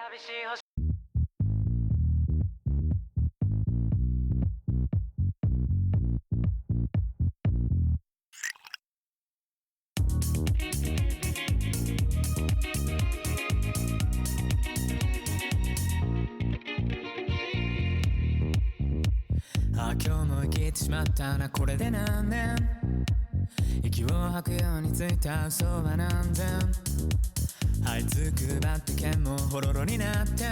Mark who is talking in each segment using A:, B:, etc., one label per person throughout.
A: ああ今日も生きてしまったなこれで何年息を吐くようについた嘘は何千這いつくばって剣もほろろになって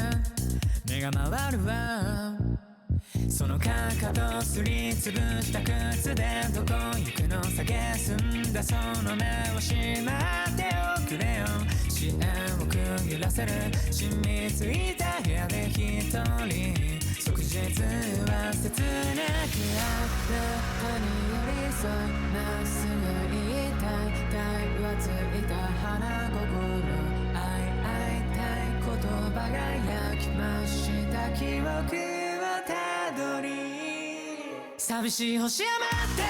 A: 目が回るわそのかかとすりつぶした靴でどこ行くの蔑んだその目をしまっておくれよ視線をくぐらせる染みついた部屋で一人即日は切なくあなたに寄り添いまっすぐ言いたい体はついた花心会いたい言葉が焼きました記憶をたどり寂しい星を待って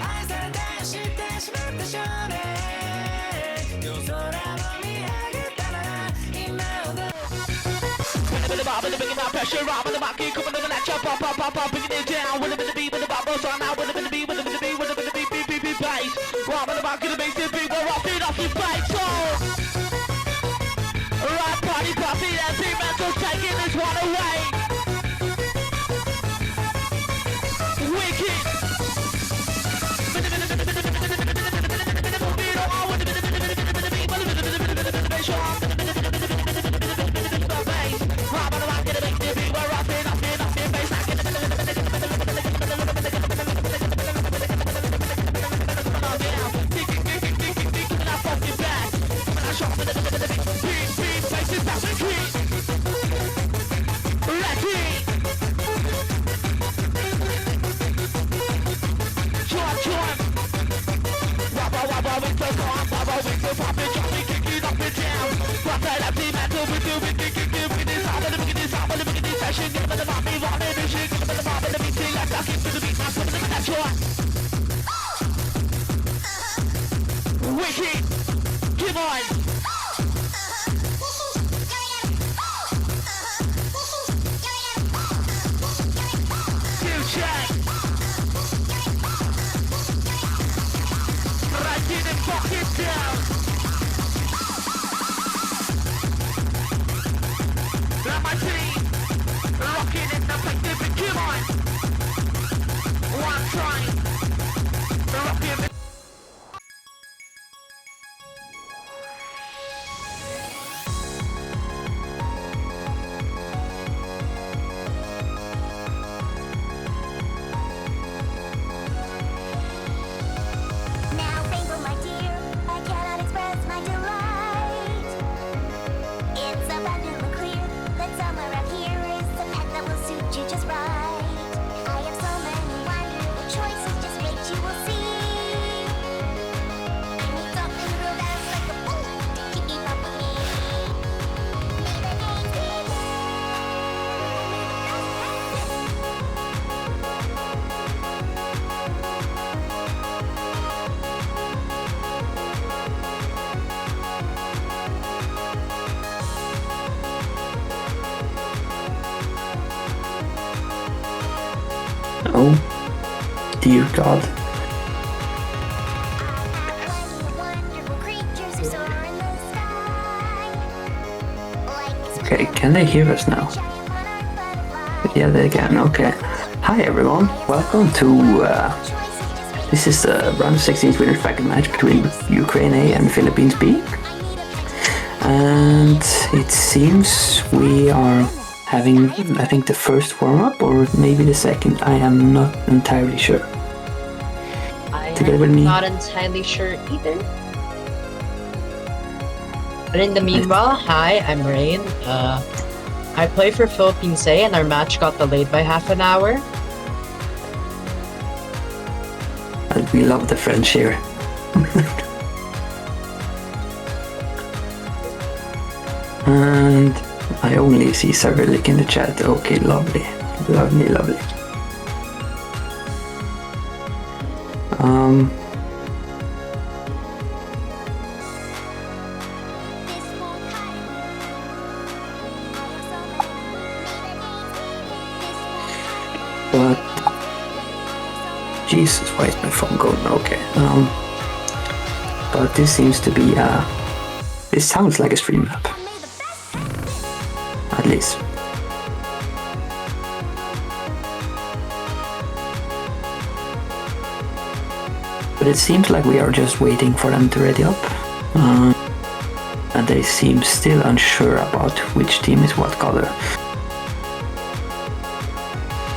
A: 愛されたよ知ってしまった少年夜空を見上げたなら今ほどWith the bar, with the bringing that pressure on, with the market coming on the latch up, pop, pop, pop, pop, bringing it down, with the beat, with the bubbles on now, with the beat, with the beat, with the beat, beat, beat, beat, bass. Right, with the market, the bass, the beat, we're rocking off your bike, so. Right, party, party, that team mental's taking this one away. Wicked. Wicked, come on. Future. Right in and fuck it down. Let my team rocking in the Pacific. Come on. One time. Rocking.
B: Oh, dear God. Okay, can they hear us now? Yeah, they can, okay. Hi everyone, welcome to, this is the round of 16 winners bracket match between Ukraine A and Philippines B. And it seems we are having, I think, the first warm-up or maybe the second. I am not entirely sure.
C: I'm not entirely sure either. But in the meanwhile, hi, I'm Rain. I play for Philippines A and our match got delayed by half an hour.
B: We love the French here. And I only see Cyrillic in the chat. Okay, lovely. Lovely, lovely. But Jesus, why is my phone going? Okay. But this seems to be this sounds like a stream map. At least. But it seems like we are just waiting for them to ready up. And they seem still unsure about which team is what color.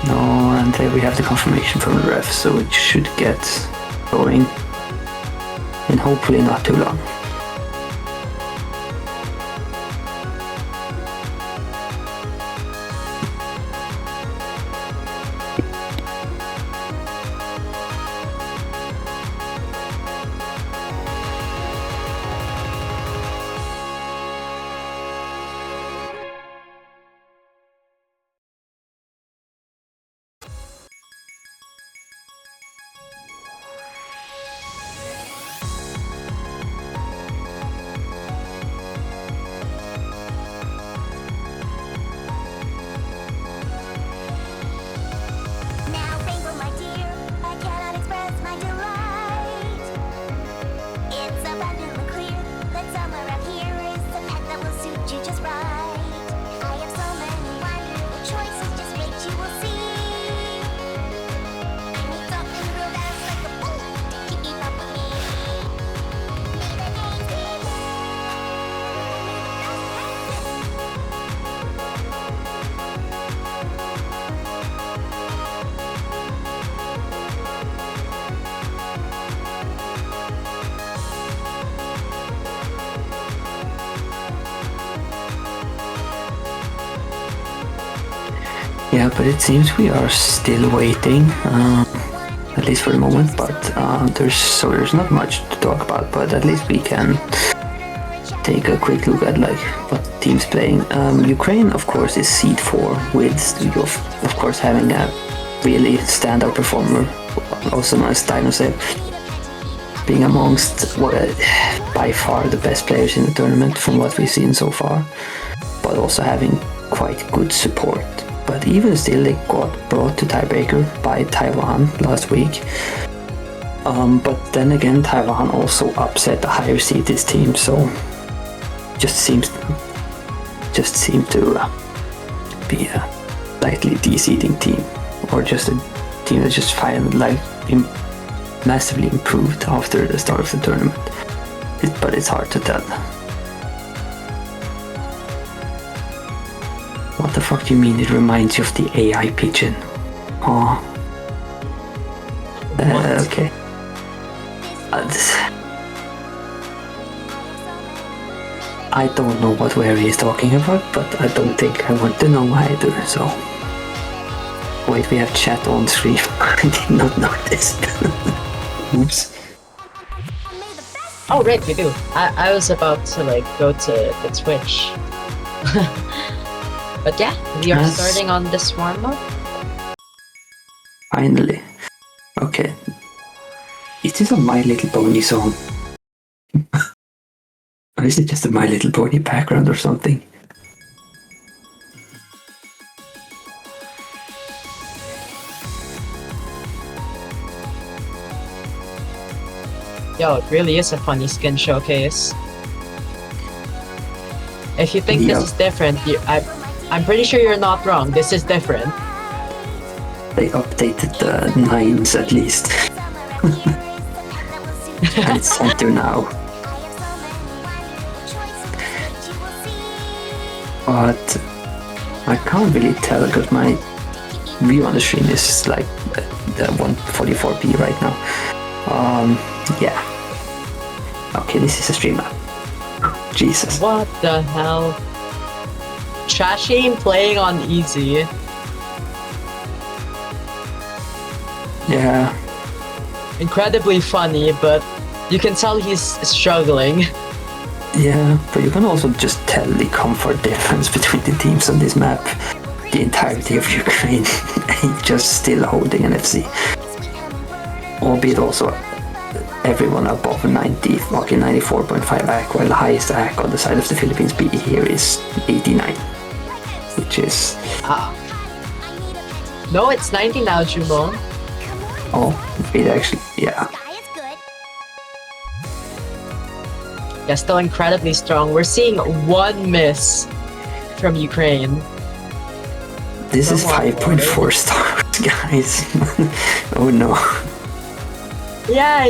B: No, and there we have the confirmation from the ref, so it should get going in hopefully not too long. Yeah, but it seems we are still waiting, at least for the moment, but there's not much to talk about, but at least we can take a quick look at like what the team's playing. Ukraine, of course, is seed 4 with of course having a really standout performer, also known as Dinosaur, being amongst by far the best players in the tournament from what we've seen so far, but also having quite good support. But even still, they got brought to tiebreaker by Taiwan last week. But then again, Taiwan also upset the higher seeded team, so just seemed to be a slightly de-seeding team, or just a team that just finally massively improved after the start of the tournament. But it's hard to tell. What the fuck do you mean it reminds you of the AI pigeon? Oh. Okay. I don't know what Wary is talking about, but I don't think I want to know either, so... Wait, we have chat on screen. I did not notice. Oops.
C: Oh, right, we do. I was about to, like, go to the Twitch. But yeah, we are starting on this warm-up.
B: Finally. Okay. Is this a My Little Pony song? Or is it just a My Little Pony background or something?
C: Yo, it really is a funny skin showcase. If you think this is different, I'm pretty sure you're not wrong. This is different.
B: They updated the 9s at least. And it's center now. But I can't really tell because my view on the stream is like the 144p right now. Yeah. Okay, this is a stream map. Jesus.
C: What the hell? Trashing playing on easy.
B: Yeah.
C: Incredibly funny, but you can tell he's struggling.
B: Yeah, but you can also just tell the comfort difference between the teams on this map. The entirety of Ukraine just still holding an FC. Albeit also everyone above 90, okay, 94.5 AC, while the highest AC on the side of the Philippines here is 89, which is
C: No, it's 90 now, Jumo.
B: Oh, it actually, yeah.
C: Yeah, still incredibly strong. We're seeing one miss from Ukraine.
B: This is 5.4 stars, guys. Oh no.
C: Yeah,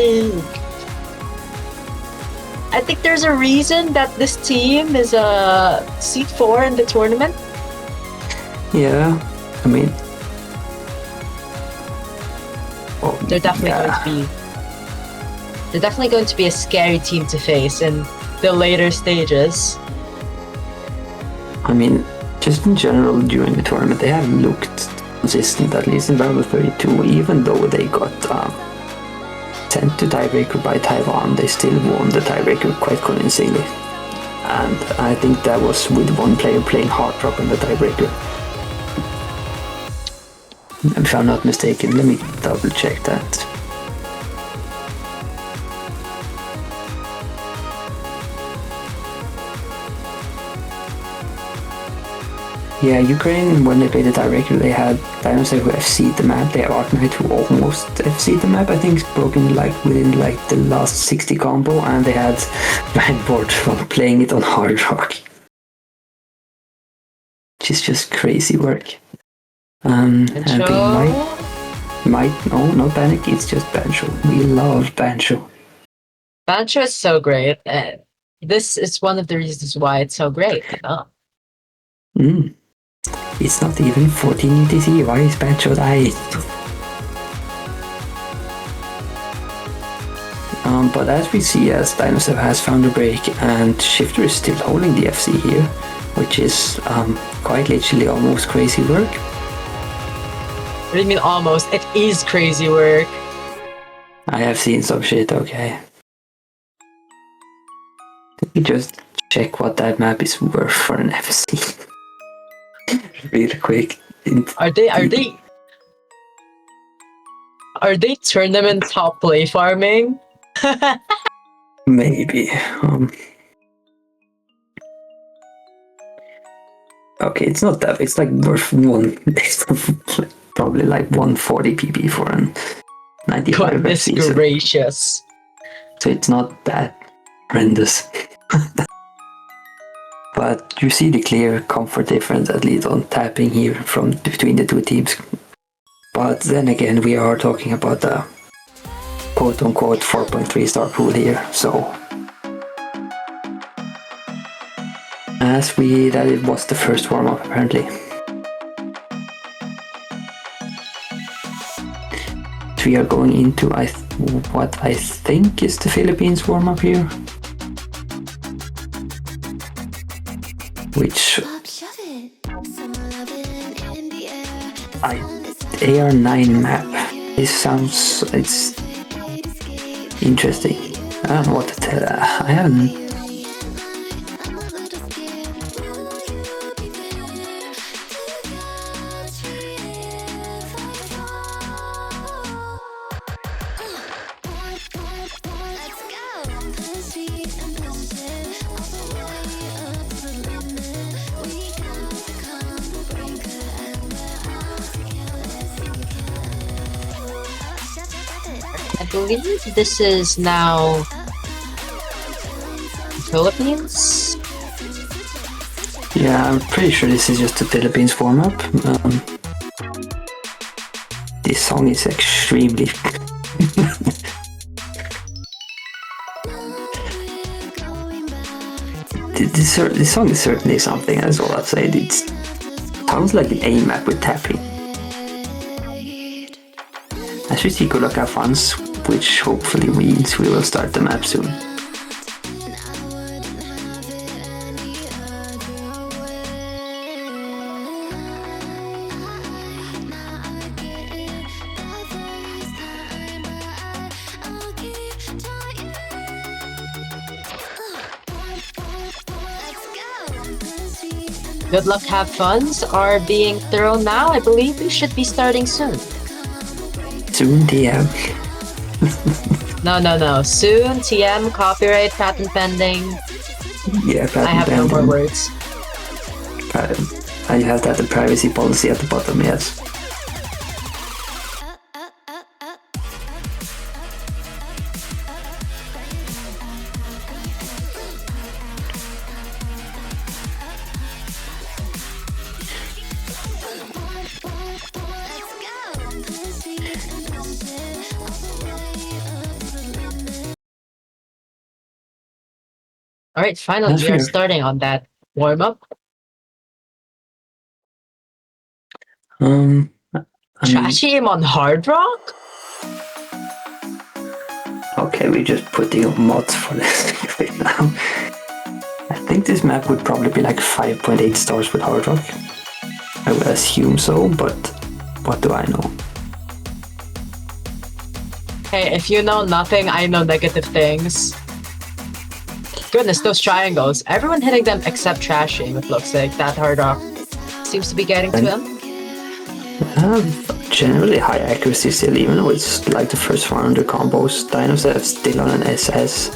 C: I think there's a reason that this team is seed 4 in the tournament.
B: Yeah, I mean,
C: they're definitely going to be a scary team to face in the later stages.
B: I mean, just in general during the tournament, they have looked consistent, at least in round of 32, even though they got sent to tiebreaker by Taiwan. They still won the tiebreaker quite convincingly. And I think that was with one player playing hard drop in the tiebreaker. If I'm not mistaken, let me double check that. Yeah, Ukraine, when they played the tiebreaker, they had Dinosaur who FC'd the map. They have Arknight who almost FC'd the map. I think it's broken within the last 60 combo, and they had Blackboard from playing it on hard rock. Which is just crazy work. And they might no, not Panic, it's just Bancho. We love Bancho.
C: Bancho is so great. This is one of the reasons why it's so great.
B: It's not even 14 UTC. Why is Bancho dying? But as we see, as Dinosaur has found a break and Shifter is still holding the FC here, which is quite literally almost crazy work.
C: What do you mean almost? It is crazy work.
B: I have seen some shit, okay. Let me just check what that map is worth for an FC. Real quick.
C: Are they tournament top play farming?
B: Maybe. Okay, it's not that. It's like worth probably like 140 PP for an 95
C: Goodness
B: FC.
C: gracious.
B: So it's not that horrendous. But you see the clear comfort difference, at least on tapping here from between the two teams. But then again, we are talking about the quote-unquote 4.3 star pool here, so that it was the first warm-up apparently. We are going into what I think is the Philippines warm-up here, which AR9 map. It's interesting. I don't know what to tell. I haven't.
C: I believe this is now Philippines.
B: Yeah, I'm pretty sure this is just the Philippines warm-up. This song is extremely... this song is certainly something, that's all I'd say. It sounds like an A map with tapping. As we see Kulaka funds, which hopefully means we will start the map soon.
C: Good luck, have funds are being thrown now. I believe we should be starting soon.
B: Soon, TM.
C: No. Soon, TM, copyright, patent pending.
B: Yeah, patent pending.
C: I have no more words.
B: I have that the privacy policy at the bottom, yes.
C: Alright, finally
B: That's
C: we are
B: fair.
C: starting on that warm-up.
B: I mean,
C: Trashy him on Hard Rock?
B: okay, we're just putting up mods for this right now. I think this map would probably be like 5.8 stars with Hard Rock. I would assume so, but what do I know?
C: Hey, if you know nothing, I know negative things. Goodness, those triangles. Everyone hitting them except Trashing, it looks like. That Hard Rock seems to be getting to him.
B: Generally high accuracy still, even though it's like the first 400 combos. Dinos are still on an SS.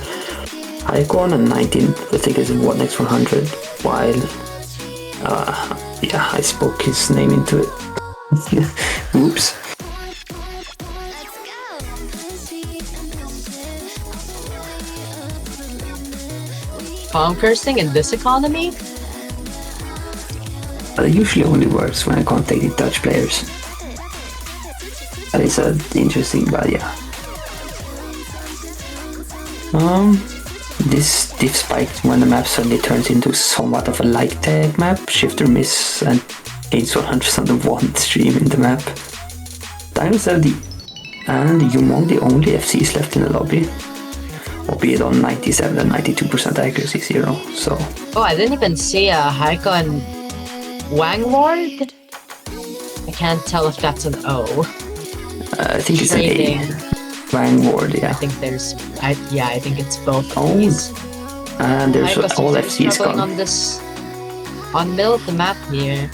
B: Heiko on a 19, I think is 1x100, while yeah, I spoke his name into it. Oops.
C: Palm cursing in this economy?
B: But it usually only works when I can't take the Dutch players. That is interesting, but yeah. This diff spiked when the map suddenly turns into somewhat of a like tag map. Shift or miss and gains 100% of one stream in the map. Dinos have and Yumong the only FCs left in the lobby. Albeit on 97 and 92% accuracy 0, so...
C: Oh, I didn't even see a Heiko and Wang Ward? I can't tell if that's an O.
B: I think it's
C: Trading.
B: an A. Wang Ward, yeah.
C: I think there's... I think it's both of
B: Oh,
C: these.
B: and there's
C: Heiko
B: all
C: seems to be
B: FCs
C: struggling
B: gone.
C: on this... on middle of the map here.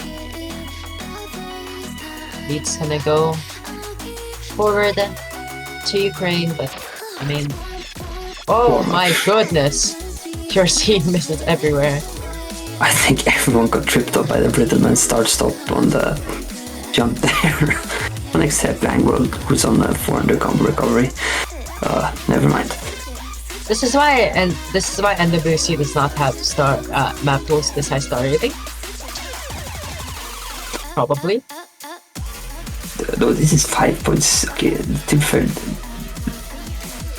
C: Lead's gonna go forward to Ukraine, but I mean... Oh my goodness! You're seeing misses everywhere.
B: I think everyone got tripped up by the Brittleman start-stop on the jump there. Except Langworld, who's on the 400 combo recovery. Never mind.
C: This is why NWC does not have star map tools this high star rating. Probably.
B: No, this is 5 points. Okay, to be fair,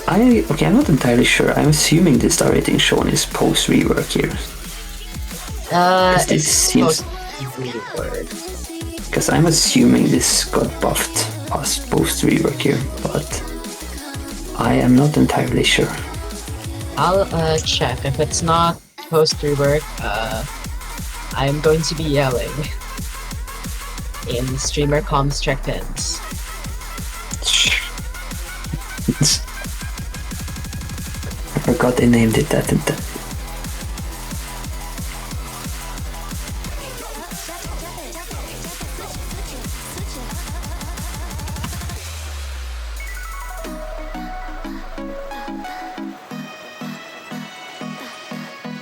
B: I'm not entirely sure. I'm assuming the star rating shown is post rework here.
C: This
B: seems
C: rework.
B: Because I'm assuming this got buffed past post rework here, but I am not entirely sure.
C: I'll check. If it's not post rework, I'm going to be yelling in streamer comms check-ins.
B: I forgot they named it that.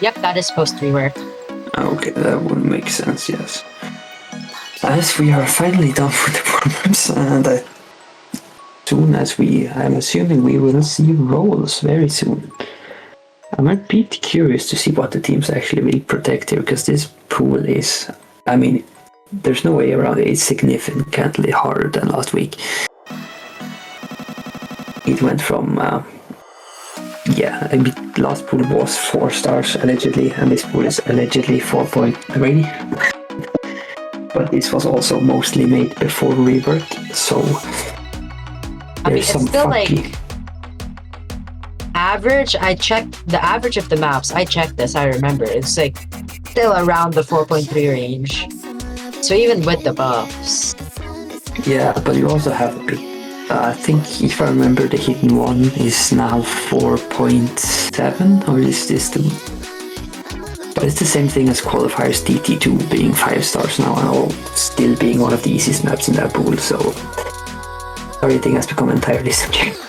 C: Yep, that is post rework.
B: Okay, that would make sense, yes. As we are finally done with the warm-ups, and as soon as I'm assuming we will see rolls very soon. I'm a bit curious to see what the teams actually will protect here, because this pool is, I mean, there's no way around it. It's significantly harder than last week. It went from, last pool was 4 stars allegedly, and this pool is allegedly 4.3. But this was also mostly made before rework, so there's some
C: it's still
B: funky...
C: like average. I checked the average of the maps. I checked this. I remember it's like still around the 4.3 range. So even with the buffs.
B: Yeah, but you also have a bit. I think if I remember, the hidden one is now 4.7, or is this the... But it's the same thing as qualifiers DT2 being 5 stars now, and all still being one of the easiest maps in that pool, so everything has become entirely subjective.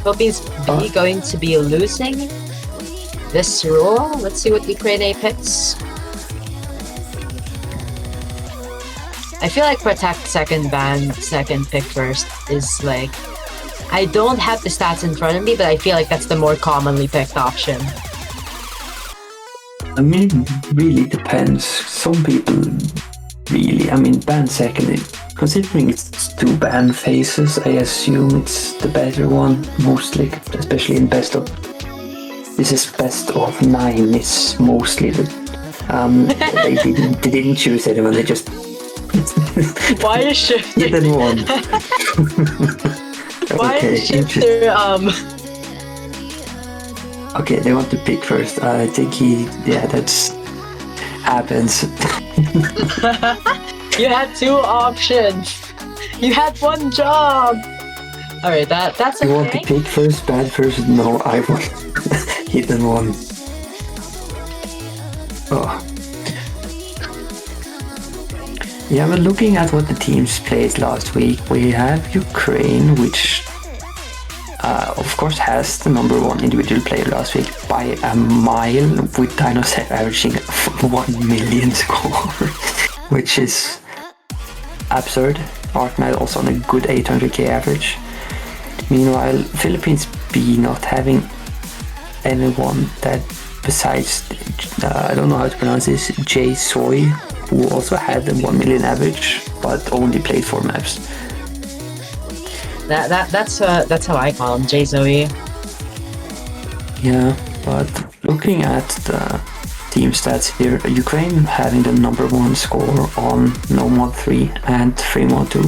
C: Philippines B going to be losing this rule. Let's see what Ukraine A picks. I feel like protect second ban, second pick first is like... I don't have the stats in front of me, but I feel like that's the more commonly picked option.
B: I mean, it really depends. Some people really, I mean, ban second, considering it's two ban phases, I assume it's the better one, mostly, especially in best of. This is best of 9. It's mostly the. They didn't choose anyone. They just.
C: Why is Shifter?
B: You did one.
C: Why
B: Okay,
C: is Shifter
B: Okay, they want to pick first. I think that's happens.
C: You had 2 options. You had 1 job. All right, that's okay.
B: You want to pick first, bad first? No, I want hidden one. Oh. Yeah, but looking at what the teams played last week, we have Ukraine, which of course has the number 1 individual player last week by a mile, with Dinosaur averaging 1 million score, which is absurd. Artmad also on a good 800k average. Meanwhile, Philippines B not having anyone that besides, I don't know how to pronounce this, Jay Soy, who also had a 1 million average, but only played 4 maps.
C: That's how I call him, Jay Zoe.
B: Yeah, but looking at the team stats here, Ukraine having the number 1 score on No Mod 3 and 3 Mod 2,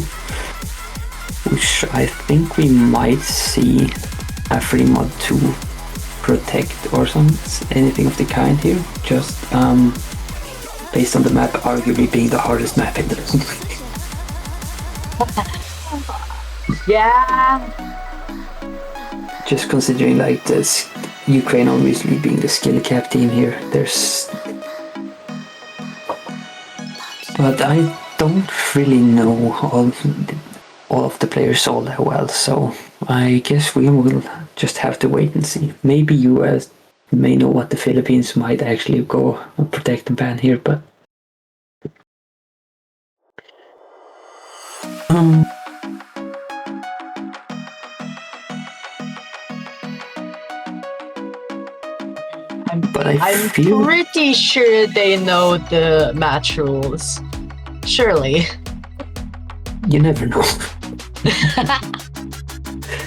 B: which I think we might see a 3 Mod 2 protect or anything of the kind here, just based on the map arguably being the hardest map in the
C: Yeah.
B: Just considering like this, Ukraine obviously being the skill cap team here, but I don't really know all of the players all that well, so I guess we will just have to wait and see. Maybe US may know what the Philippines might actually go and protect the ban here, but
C: I'm pretty sure they know the match rules. Surely.
B: You never know.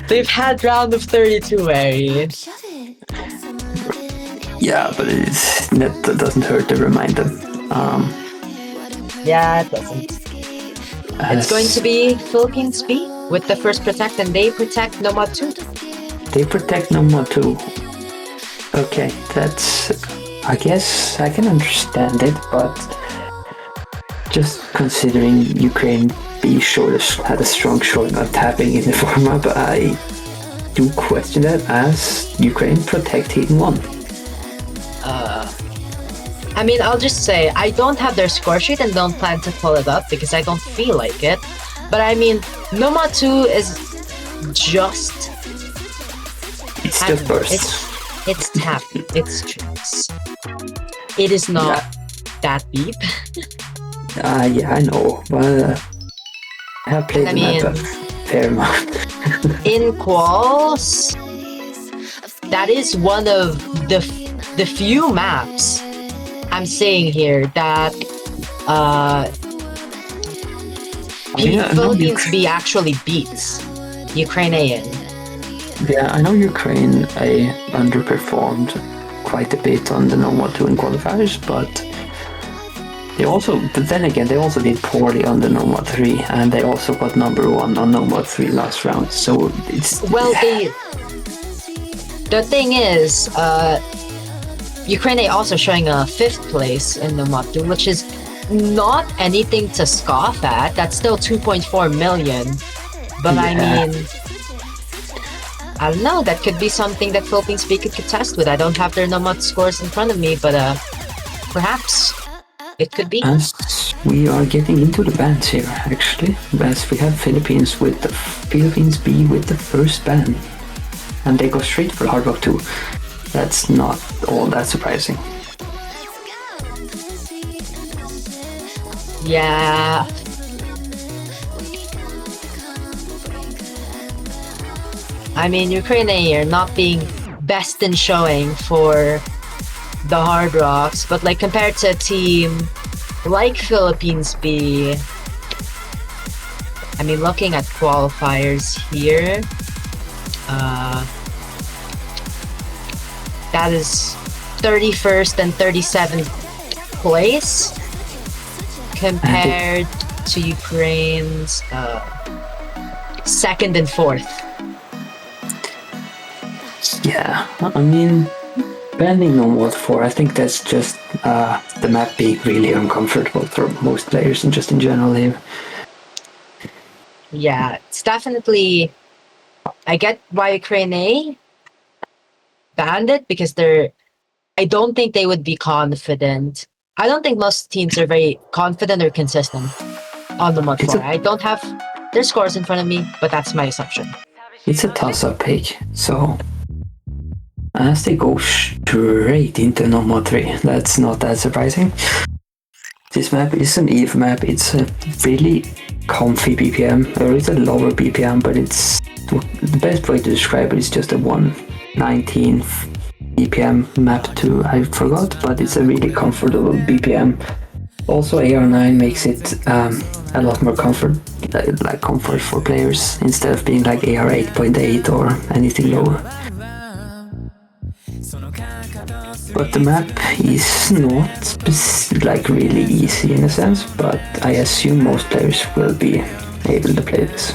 C: They've had round of 32, Ari.
B: Yeah, but that doesn't hurt to remind them.
C: Yeah, it doesn't. It's going to be Philippines B with the first protect, and they protect No Mod 2.
B: They protect No Mod 2. Okay, that's... I guess I can understand it, but just considering Ukraine B had a strong showing of tapping in the format, but I do question that as Ukraine protect Hidden 1.
C: I mean, I'll just say, I don't have their score sheet and don't plan to pull it up because I don't feel like it. But I mean, No Mod 2 is just...
B: It's just burst.
C: It's tapping. It's tricks. It is not that deep.
B: Yeah, I know, but I have played the map a fair amount.
C: In quals, that is one of the few maps I'm saying here that Philippines B actually beats Ukrainian.
B: Yeah, I know Ukraine underperformed quite a bit on the No Mod 2 in qualifiers, but then again, they also did poorly on the No Mod 3, and they also got number 1 on No Mod 3 last round, so it's...
C: Well, the thing is, Ukraine also showing a 5th place in No Mod 2, which is not anything to scoff at. That's still 2.4 million. But I mean... I don't know, that could be something that Philippines B could contest with. I don't have their Nomad scores in front of me, but perhaps it could be.
B: As we are getting into the bans here, actually, as we have Philippines B with the first ban, and they go straight for Hard Rock 2. That's not all that surprising.
C: Yeah. I mean, Ukraine are not being best in showing for the Hard Rocks, but like compared to a team like Philippines B, I mean, looking at qualifiers here, that is 31st and 37th place compared to Ukraine's 2nd and 4th.
B: Yeah, I mean, depending on what for, I think that's just the map being really uncomfortable for most players and just in general here.
C: Yeah, it's definitely. I get why Ukraine banned it because I don't think they would be confident. I don't think most teams are very confident or consistent on the mod 4. I don't have their scores in front of me, but that's my assumption.
B: It's a toss-up pick, so as they go straight into no mod 3, that's not that surprising. This map is an EVE map, it's a really comfy BPM, or it's a lower BPM, but it's the best way to describe it is just a 119 BPM map to, I forgot, but it's a really comfortable BPM. Also AR9 makes it a lot more comfort for players instead of being like AR 8.8 or anything lower. But the map is not like really easy in a sense, but I assume most players will be able to play this.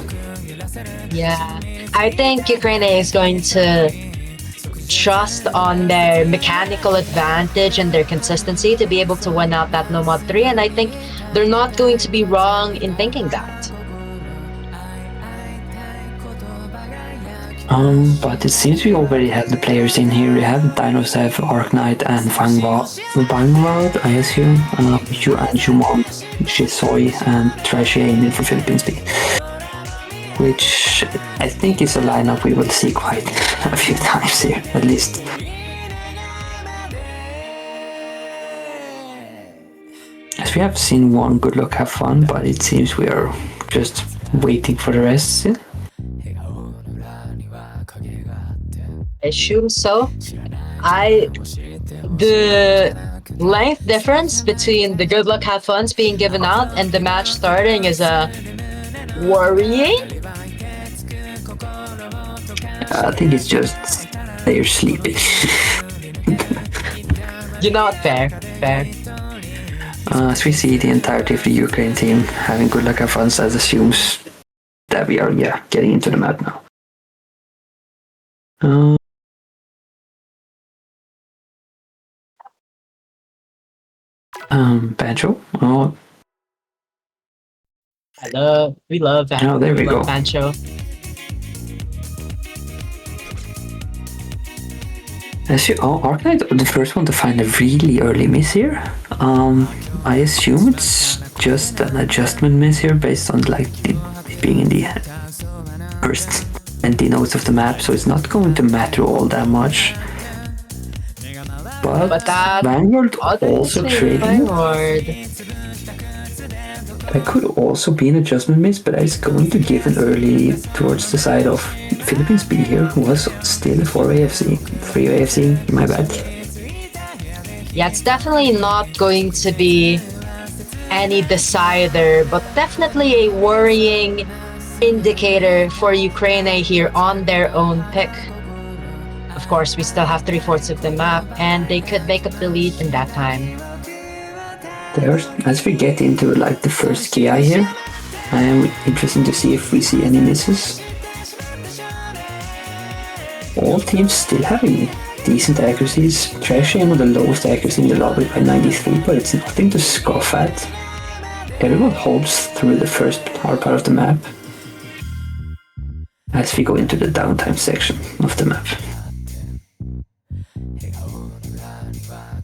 C: Yeah, I think Ukraine is going to trust on their mechanical advantage and their consistency to be able to win out that no mod 3, and I think they're not going to be wrong in thinking that.
B: But it seems we already have the players in here. We have Dinosev, Arknight, and Vanguard, I assume. And Jumon, Shisoi, and Trashy aiming for Philippines B. Which I think is a lineup we will see quite a few times here, at least. As we have seen one Good Luck Have Fun, but it seems we are just waiting for the rest. Yeah?
C: I assume so. The length difference between the Good Luck Have Funs being given out and the match starting is worrying.
B: I think it's just they're sleeping.
C: You know what? Fair.
B: As we see the entirety of the Ukraine team having Good Luck Have Fun, that assumes that we are getting into the map now. Bancho. Oh.
C: We love Bancho.
B: Oh, there we go.
C: Bancho.
B: Arknight, the first one to find a really early miss here. I assume it's just an adjustment miss here based on like it being in the first 20 nodes of the map, so it's not going to matter all that much. But that Vanguard also trading. That could also be an adjustment miss, but it's going to give an early lead towards the side of Philippines B here, who was still 4 AFC, 3 AFC, my bad.
C: Yeah, it's definitely not going to be any decider, but definitely a worrying indicator for Ukraine here on their own pick. Of course, we still have 3/4 of the map, and they could make up the lead in that time.
B: As we get into like the first KI here, I am interested to see if we see any misses. All teams still having decent accuracies. Trashy with the lowest accuracy in the lobby by 93, but it's nothing to scoff at. Everyone holds through the first hard part of the map as we go into the downtime section of the map.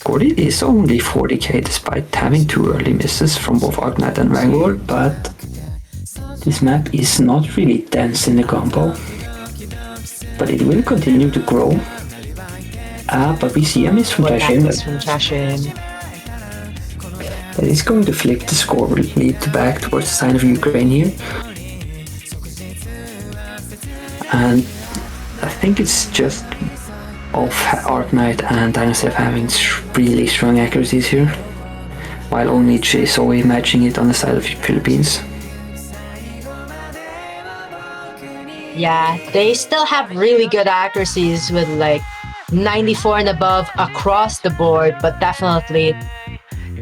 B: Gordy is only 40k despite having 2 early misses from both Arknight and Vanguard, but this map is not really dense in the combo. But it will continue to grow. But we see a miss from
C: Trashin.
B: That is going to flip the score, will lead back towards the side of Ukraine here. And I think it's just of Arknight and Dinosev having really strong accuracies here, while only Zoe matching it on the side of the Philippines.
C: Yeah, they still have really good accuracies with like 94 and above across the board, but definitely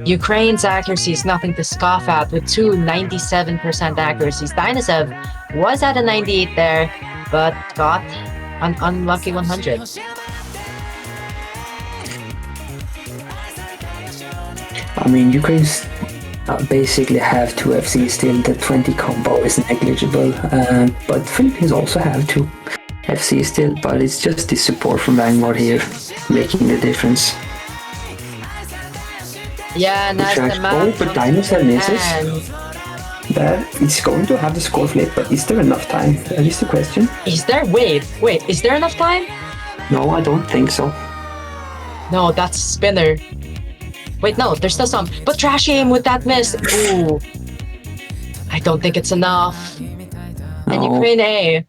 C: Ukraine's accuracy is nothing to scoff at with two 97% accuracies. Dinosev was at a 98 there, but got an unlucky 100.
B: I mean, Ukraine's basically have two FC still. The 20 combo is negligible, but Philippines also have two FC still, but it's just the support from Vanguard here making the difference.
C: Yeah, nice the map.
B: Oh, but Dinosaur misses. That it's going to have the score flip, but is there enough time? That is the question.
C: Is there? Wait, is there enough time?
B: No, I don't think so.
C: No, that's spinner. Wait, no, there's still some. But trash aim with that miss. Ooh. I don't think it's enough.
B: No.
C: And Ukraine A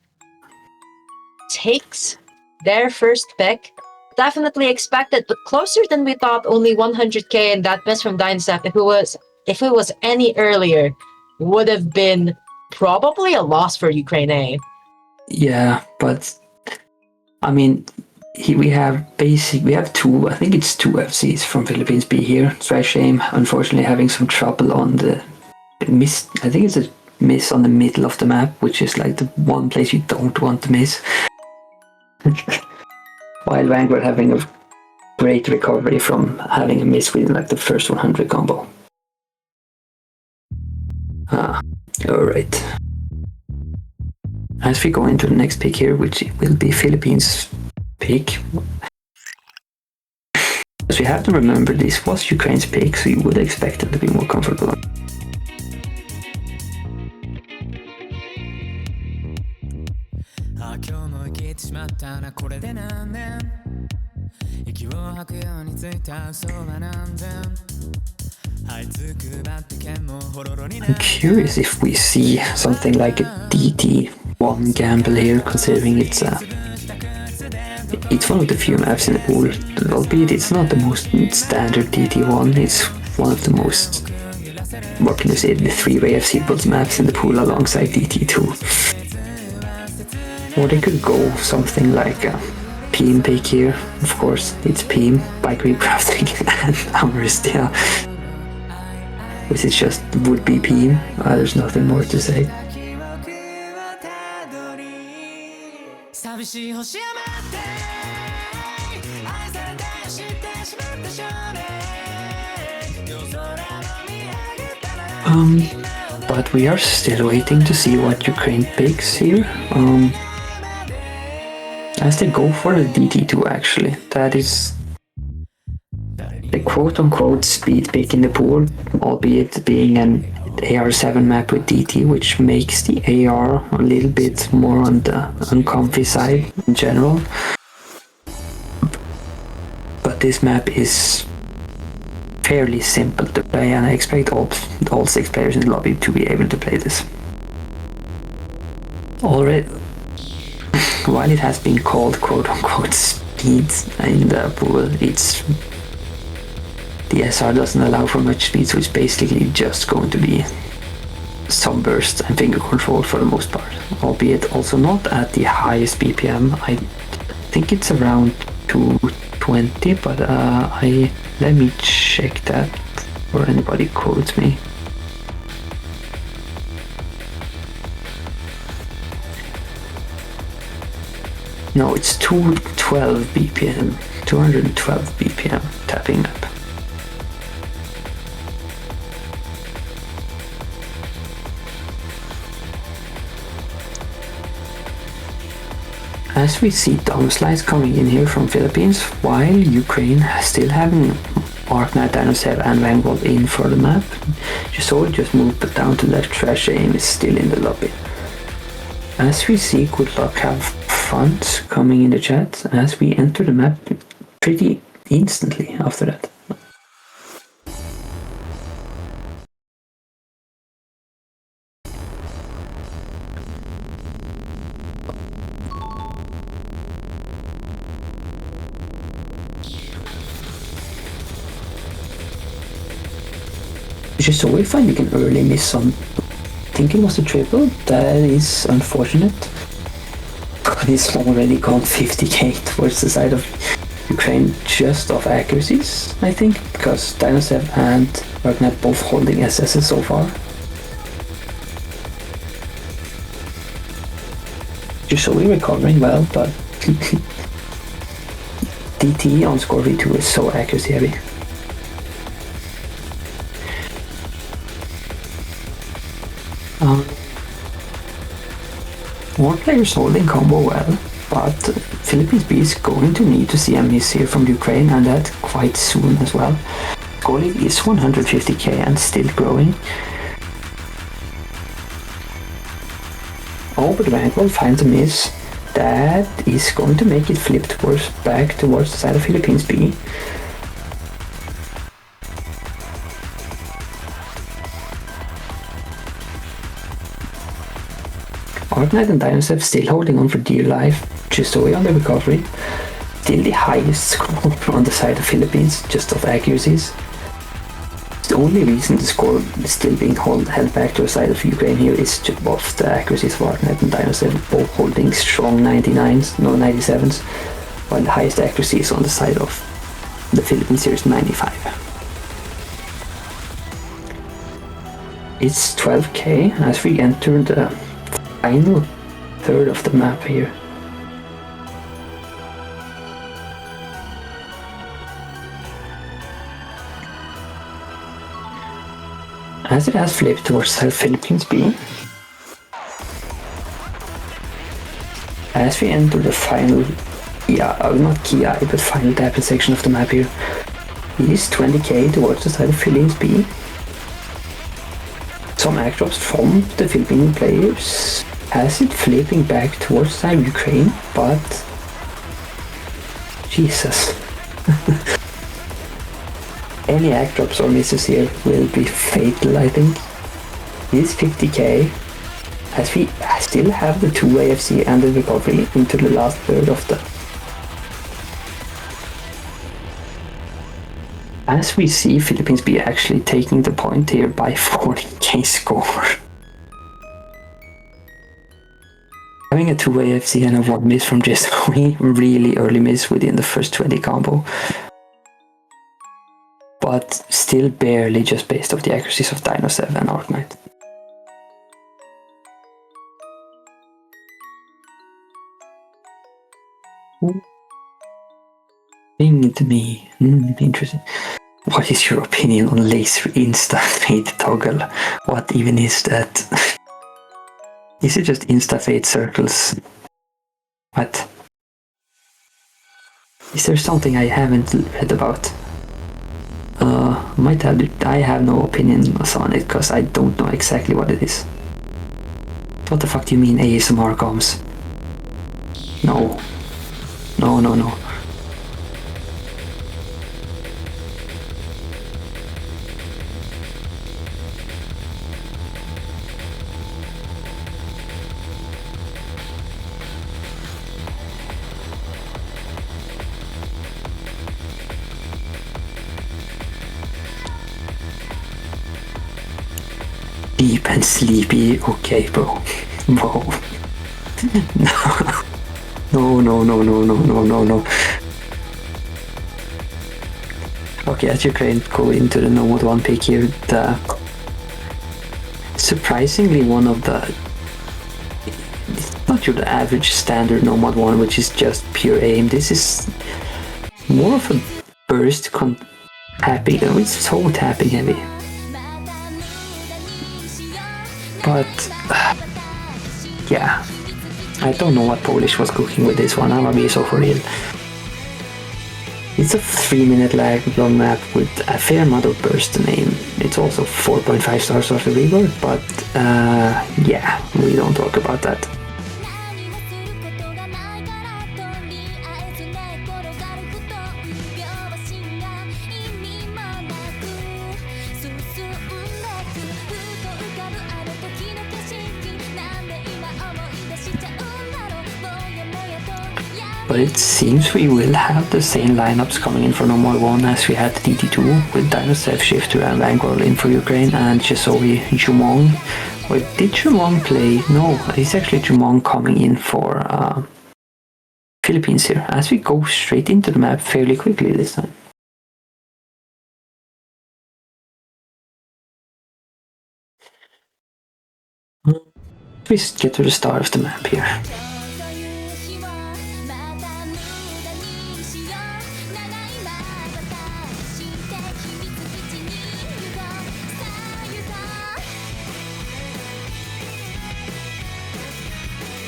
C: takes their first pick. Definitely expected, but closer than we thought. Only 100k, and that miss from Dynasep, if it was any earlier, would have been probably a loss for Ukraine A.
B: Yeah, but I mean, we have two. I think it's two FCs from Philippines B here. Trash aim, unfortunately, having some trouble on the miss. I think it's a miss on the middle of the map, which is like the one place you don't want to miss. While Vanguard having a great recovery from having a miss with like the first 100 combo. Alright. As we go into the next pick here, which will be Philippines pick. As we have to remember, this was Ukraine's pick, so you would expect them to be more comfortable. I'm curious if we see something like a DT1 gamble here, considering it's one of the few maps in the pool, albeit it's not the most standard DT1, it's one of the most, what can you say, the three-way FC builds maps in the pool alongside DT2. Or they could go something like a PM pick here, of course, it's PM, Bike Recrafting and Amaristia. Which is just would be PM, there's nothing more to say. But we are still waiting to see what Ukraine picks here. As they go for the DT2 actually, that is the quote-unquote speed pick in the pool, albeit being an AR7 map with DT, which makes the AR a little bit more on the uncomfy side in general. But this map is fairly simple to play, and I expect all 6 players in the lobby to be able to play this. Already, while it has been called quote-unquote speed in the pool, the SR doesn't allow for much speed, so it's basically just going to be sunburst and finger control for the most part, albeit also not at the highest BPM. I think it's around 220, but let me check that before anybody quotes me. No, it's 212 BPM, 212 BPM tapping map. As we see downslide coming in here from Philippines, while Ukraine still having Arknight, Dinosaur and Vanguard in for the map. You saw it just moved down to left. Trash aim is still in the lobby. As we see, good luck, have fun coming in the chat as we enter the map pretty instantly after that. Just so if I can early miss some, I think it was a triple, that is unfortunate. but he's already gone 50k towards the side of Ukraine just off accuracies, I think, because Dinosev and Arknight both holding SSs so far. Jusoi recovering well, but DT on score V2 is so accuracy heavy. More players holding combo well, but Philippines B is going to need to see a miss here from Ukraine, and that quite soon as well. Score lead is 150k and still growing. Oh, but Vanguard finds a miss. That is going to make it flip back towards the side of Philippines B. Arknight and Dinosev still holding on for dear life. Jusoi on the recovery. Still the highest score on the side of Philippines, just of accuracies. The only reason the score is still being held back to the side of Ukraine here is just of the accuracies of Arknight and Dinosev, both holding strong 99s, no 97s, while the highest accuracy is on the side of the Philippines here is 95. It's 12k as we enter the final third of the map here. As it has flipped towards South Philippines B. As we enter the final, not key eye, but final tap section of the map here, it is 20k towards the side of Philippines B. Some act drops from the Philippine players has it flipping back towards the side of Ukraine, but Jesus. Any act drops or misses here will be fatal, I think. It is 50k, as we still have the 2 AFC and the recovery into the last third of the... As we see Philippines B actually taking the point here by 40k score. Having a 2 AFC and a 1 miss from Jusoi, really early miss within the first 20 combo. But still barely just based off the accuracies of Dinosev and Arknight. Pinged me. Interesting. What is your opinion on laser insta fade toggle? What even is that? Is it just insta fade circles? What? Is there something I haven't read about? Might have it. I have no opinion on it because I don't know exactly what it is. What the fuck do you mean ASMR comms? No. No. Deep and sleepy, okay, bro. Whoa. No. Okay, as Ukraine go into the Nomad 1 pick here, surprisingly one of the, not your average standard Nomad 1, which is just pure aim. This is more of a burst tapping, it's so tapping heavy. But yeah, I don't know what Polish was cooking with this one, I'm gonna be so for real. It's a 3-minute lag long map with a fair amount of burst and aim. It's also 4.5 stars after rework, but yeah, we don't talk about that. But it seems we will have the same lineups coming in for Nomad 1 as we had DT2 with Dinosev, Shifter and Vanguard in for Ukraine and Jusoi, Jumong. Wait, did Jumong play? No, it's actually Jumong coming in for Philippines here, as we go straight into the map fairly quickly this time. We get to the start of the map here.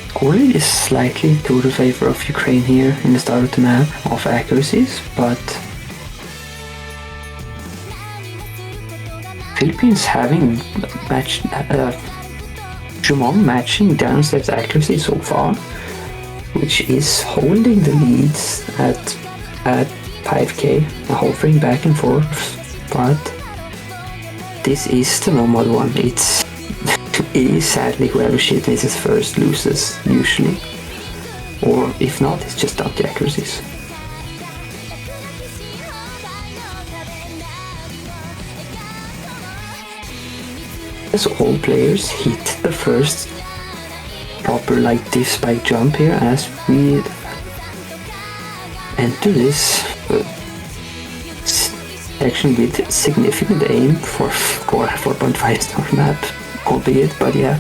B: Scoring is slightly to the favor of Ukraine here in the start of the map of accuracies, but Philippines having matched Jumong matching Downstep's accuracy so far, which is holding the leads at 5k, hovering back and forth, but this is the normal one. It is sadly whoever shit misses first loses, usually. Or if not, it's just down to accuracies. As all players hit the first proper like diff spike jump here as we enter this section with significant aim for 4.5 star map, albeit, but yeah.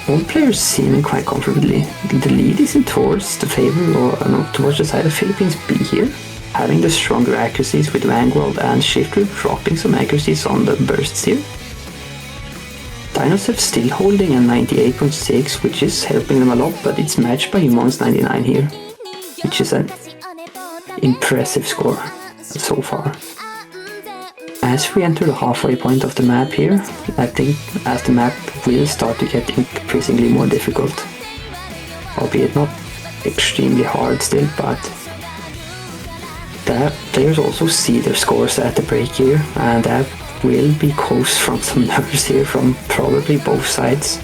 B: All players seeming quite comfortably. The lead is in towards the favor, or towards the side of Philippines B here, having the stronger accuracies with Vanguard and Shifter dropping some accuracies on the bursts here. Dinosaur still holding a 98.6, which is helping them a lot, but it's matched by Humon's 99 here, which is an impressive score so far. As we enter the halfway point of the map here, I think as the map will start to get increasingly more difficult, albeit not extremely hard still, but that players also see their scores at the break here, and that will be caused from some nerves here from probably both sides.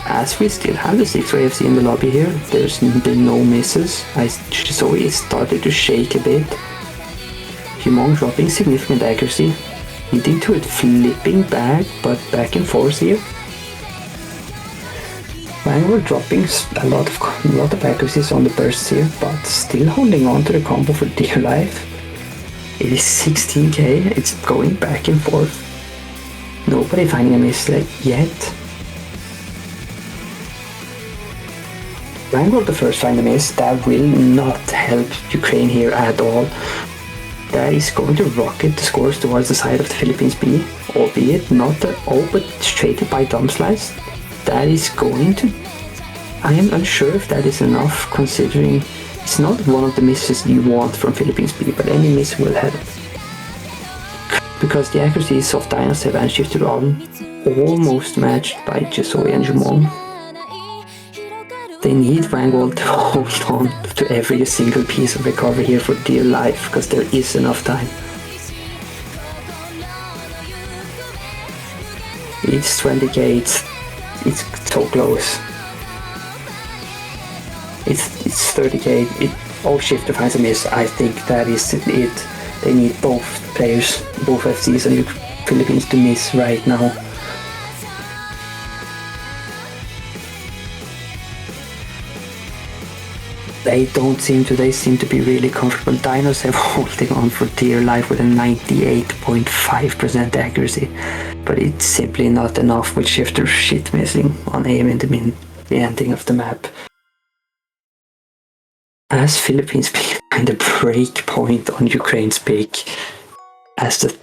B: As we still have the 6-way FC in the lobby here, there's been no misses, so it started to shake a bit. Humong dropping significant accuracy, leading to it flipping back, but back and forth here. Vanguard dropping a lot of accuracies on the bursts here, but still holding on to the combo for dear life. It is 16k, it's going back and forth. Nobody finding a miss yet. Vanguard the first find a miss, that will not help Ukraine here at all. That is going to rocket the scores towards the side of the Philippines B, albeit not but traded by dumb slice. That is going to... I am unsure if that is enough, considering it's not one of the misses you want from Philippines B, but any miss will help. Because the accuracies of Dinosaur and Shifter are almost matched by Jesoi and Jumong. They need Vanguard to hold on to every single piece of recovery here for dear life, because there is enough time. It's 20k, it's so close. It's 30k, all Shifter finds a miss. I think that is it. They need both players, both FCs and Philippines to miss right now. They seem to be really comfortable. Dinos have holding on for dear life with a 98.5% accuracy, but it's simply not enough with Shifter shit missing on aim in the ending of the map. As Philippines behind the break point on Ukraine's pick as the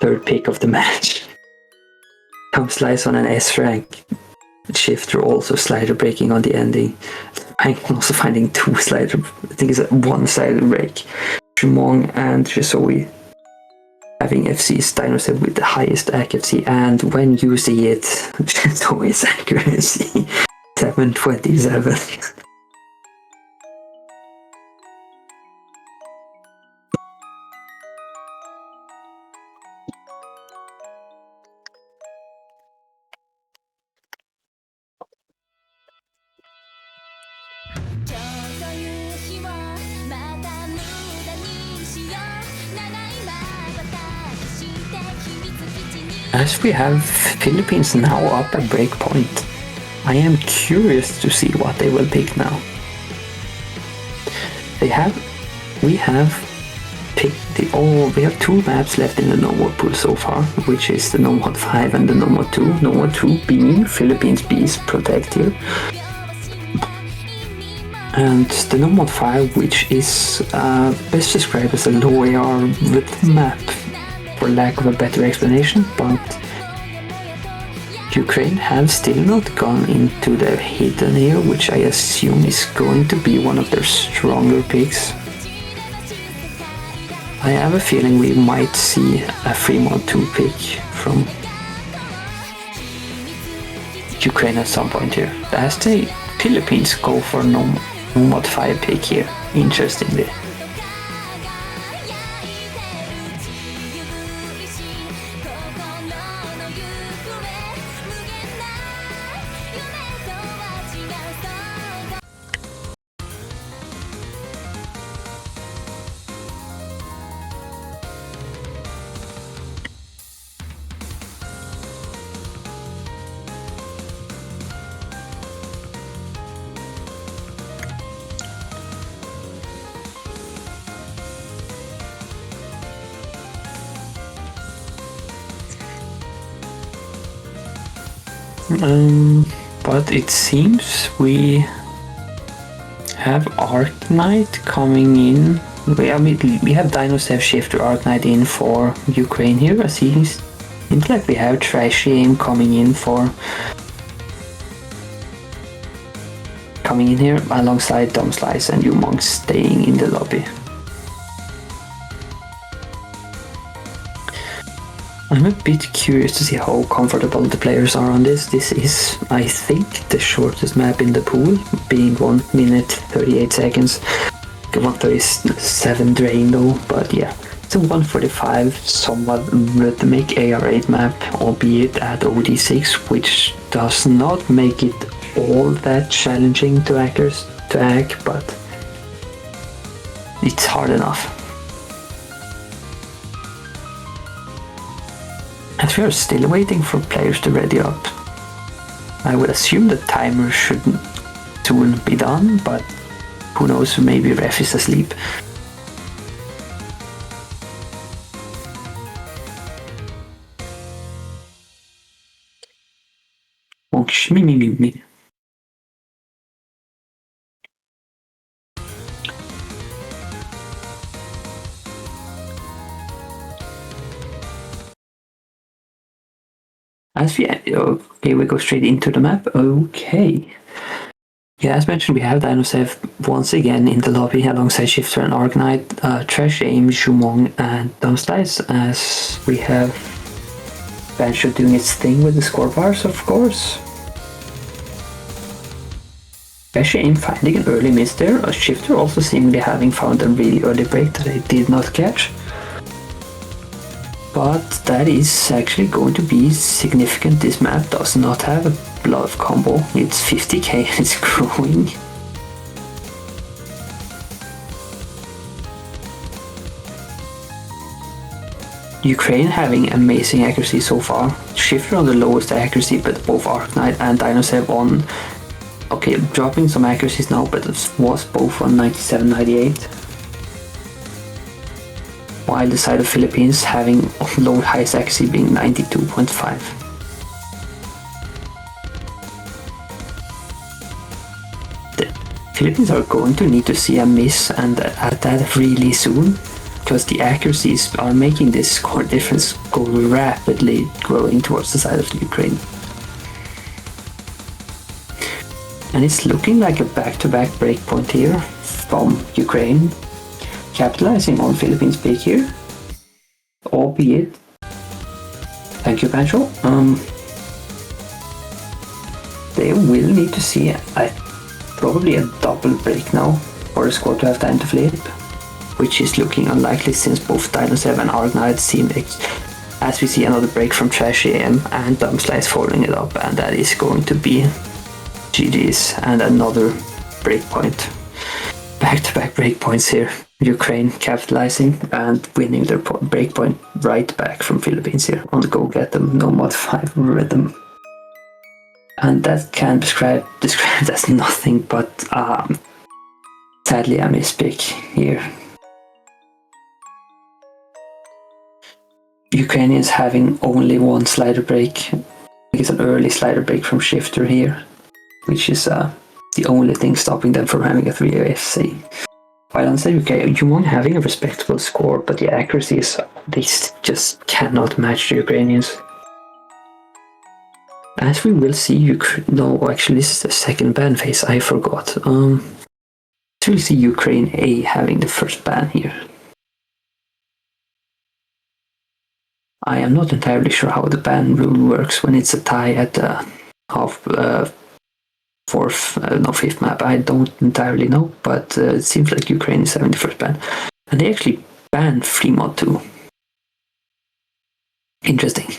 B: third pick of the match. Come slice on an S rank. Shifter also slider breaking on the ending. I'm also finding two slider, I think it's a one-sided break. Jumong and Jesoi having FC's Dinosaur with the highest accuracy, and when you see it, Jesoi's accuracy 727. As we have Philippines now up at breakpoint I am curious to see what they will pick now. We have picked we have 2 maps left in the No More pool so far, which is the No More 5 and the No More 2. No More 2 being Philippines Bees Protect here. And the No More 5, which is best described as a low AR with map, for lack of a better explanation, but Ukraine have still not gone into the hidden here, which I assume is going to be one of their stronger picks. I have a feeling we might see a Fremont 2 pick from Ukraine at some point here. As the Philippines go for no mod 5 pick here, interestingly. But it seems we have Arc Knight coming in. We have Dinosaur Shifter Arc Knight in for Ukraine here. It seems like we have Trashy Aim coming in here alongside Dumb Slice and Umong staying in the lobby. I'm a bit curious to see how comfortable the players are on this. This is, I think, the shortest map in the pool, being 1 minute 38 seconds. 137 drain though, but yeah. It's a 145 somewhat rhythmic AR8 map, albeit at OD6, which does not make it all that challenging to hack, but it's hard enough. And we are still waiting for players to ready up. I would assume the timer should soon be done, but who knows, maybe Ref is asleep. Me. Okay, we go straight into the map. Okay. Yeah, as mentioned, we have Dinosaur once again in the lobby alongside Shifter and Arc Knight, Trash Aim, Jumong, and Dumb Slice, as we have Banjo doing its thing with the score bars, of course. Trash Aim finding an early miss there, a Shifter also seemingly having found a really early break that I did not catch. But that is actually going to be significant. This map does not have a lot of combo. It's 50k and it's growing. Ukraine having amazing accuracy so far. Shifter on the lowest accuracy, but both Arc Knight and Dinosaur on. Okay, dropping some accuracies now, but it was both on 97, 98. While the side of Philippines having low highest accuracy being 92.5. The Philippines are going to need to see a miss and at that really soon, because the accuracies are making this score difference go rapidly growing towards the side of Ukraine. And it's looking like a back-to-back breakpoint here from Ukraine, capitalizing on Philippines pick here, albeit, thank you Banjo, they will need to see probably a double break now for the score to have time to flip, which is looking unlikely since both Dino7 and Arc Knight seem as we see another break from Trash AM and Dumb Slice following it up, and that is going to be GG's and another breakpoint. Back-to-back breakpoints here. Ukraine capitalizing and winning their breakpoint right back from Philippines here on the go get them, no mod 5 rhythm. And that can be described as nothing but sadly a mispick here. Ukrainians having only one slider break. It's an early slider break from Shifter here, which is the only thing stopping them from having a 3 AFC. While on UK, Jumong having a respectable score, but the accuracy is, they just cannot match the Ukrainians. As we will see, no, actually this is the second ban phase, I forgot. We'll see Ukraine A having the first ban here. I am not entirely sure how the ban rule works when it's a tie at the fifth map. I don't entirely know, but it seems like Ukraine is having the first ban. And they actually banned free mod 2. Interesting.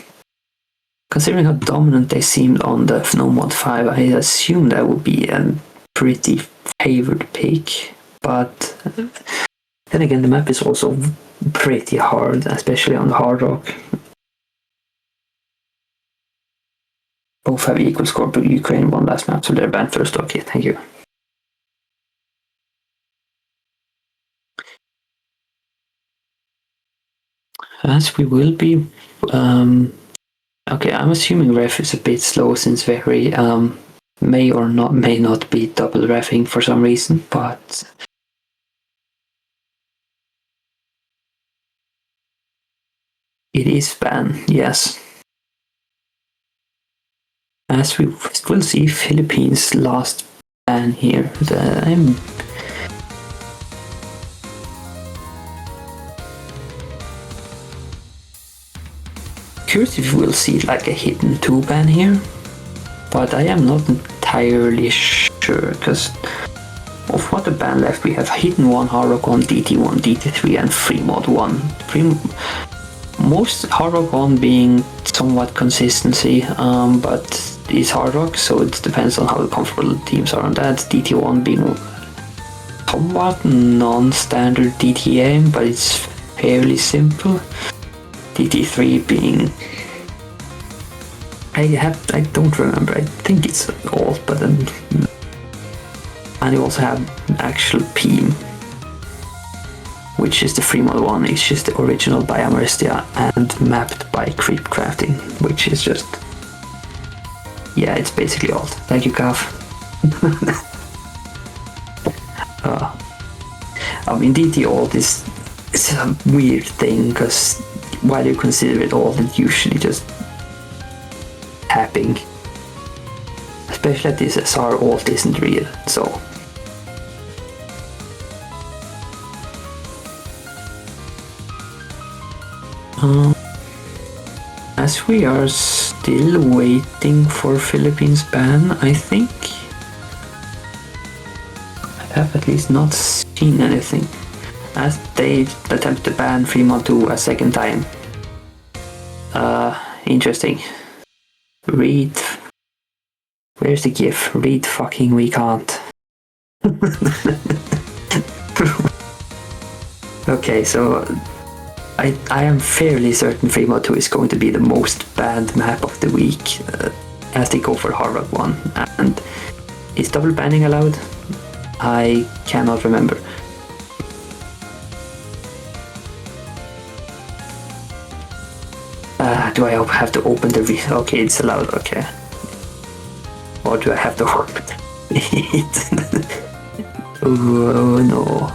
B: Considering how dominant they seemed on the no mod 5, I assume that would be a pretty favored pick. But then again, the map is also pretty hard, especially on the hard rock. Both have equal score, but Ukraine won last map, so they're banned first. Okay, thank you. As we will be... okay, I'm assuming ref is a bit slow since very may not be double refing for some reason, but... It is ban, yes. As we will see, Philippines last ban here. I'm curious if we'll see like a hidden 2 ban here, but I am not entirely sure because of what the ban left. We have hidden 1, hard rock 1, DT1, DT3, and free mod 1. Most hard rock 1 being somewhat consistency, but it's hard rock, so it depends on how comfortable the teams are on that. DT1 being somewhat non-standard DT aim, but it's fairly simple. DT3 being... I don't remember, I think it's alt, but then... And you also have actual PEAM, which is the free mod 1, it's just the original by Amaristia and mapped by Creep Crafting, which is just... Yeah, it's basically alt. Thank you, Kav. I mean, DT alt is a weird thing, because while you consider it alt, it's usually just tapping. Especially at this SR, alt isn't real, so... As we are still waiting for Philippines ban, I think I have at least not seen anything. As they attempt to ban free mod 2 a second time. Interesting. Read. Where's the GIF? Read fucking we can't. Okay, so I am fairly certain free mod 2 is going to be the most banned map of the week as they go for hard rock 1. And is double banning allowed? I cannot remember. Do I have to open the okay, it's allowed, okay. Or do I have to open it? Oh no.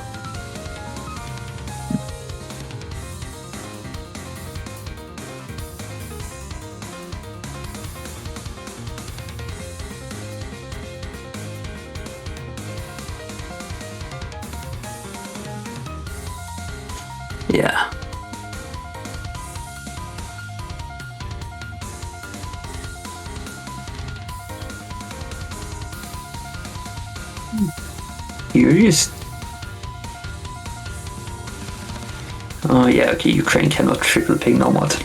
B: Yeah. Curious. Oh yeah, okay, Ukraine cannot triple pick no mod.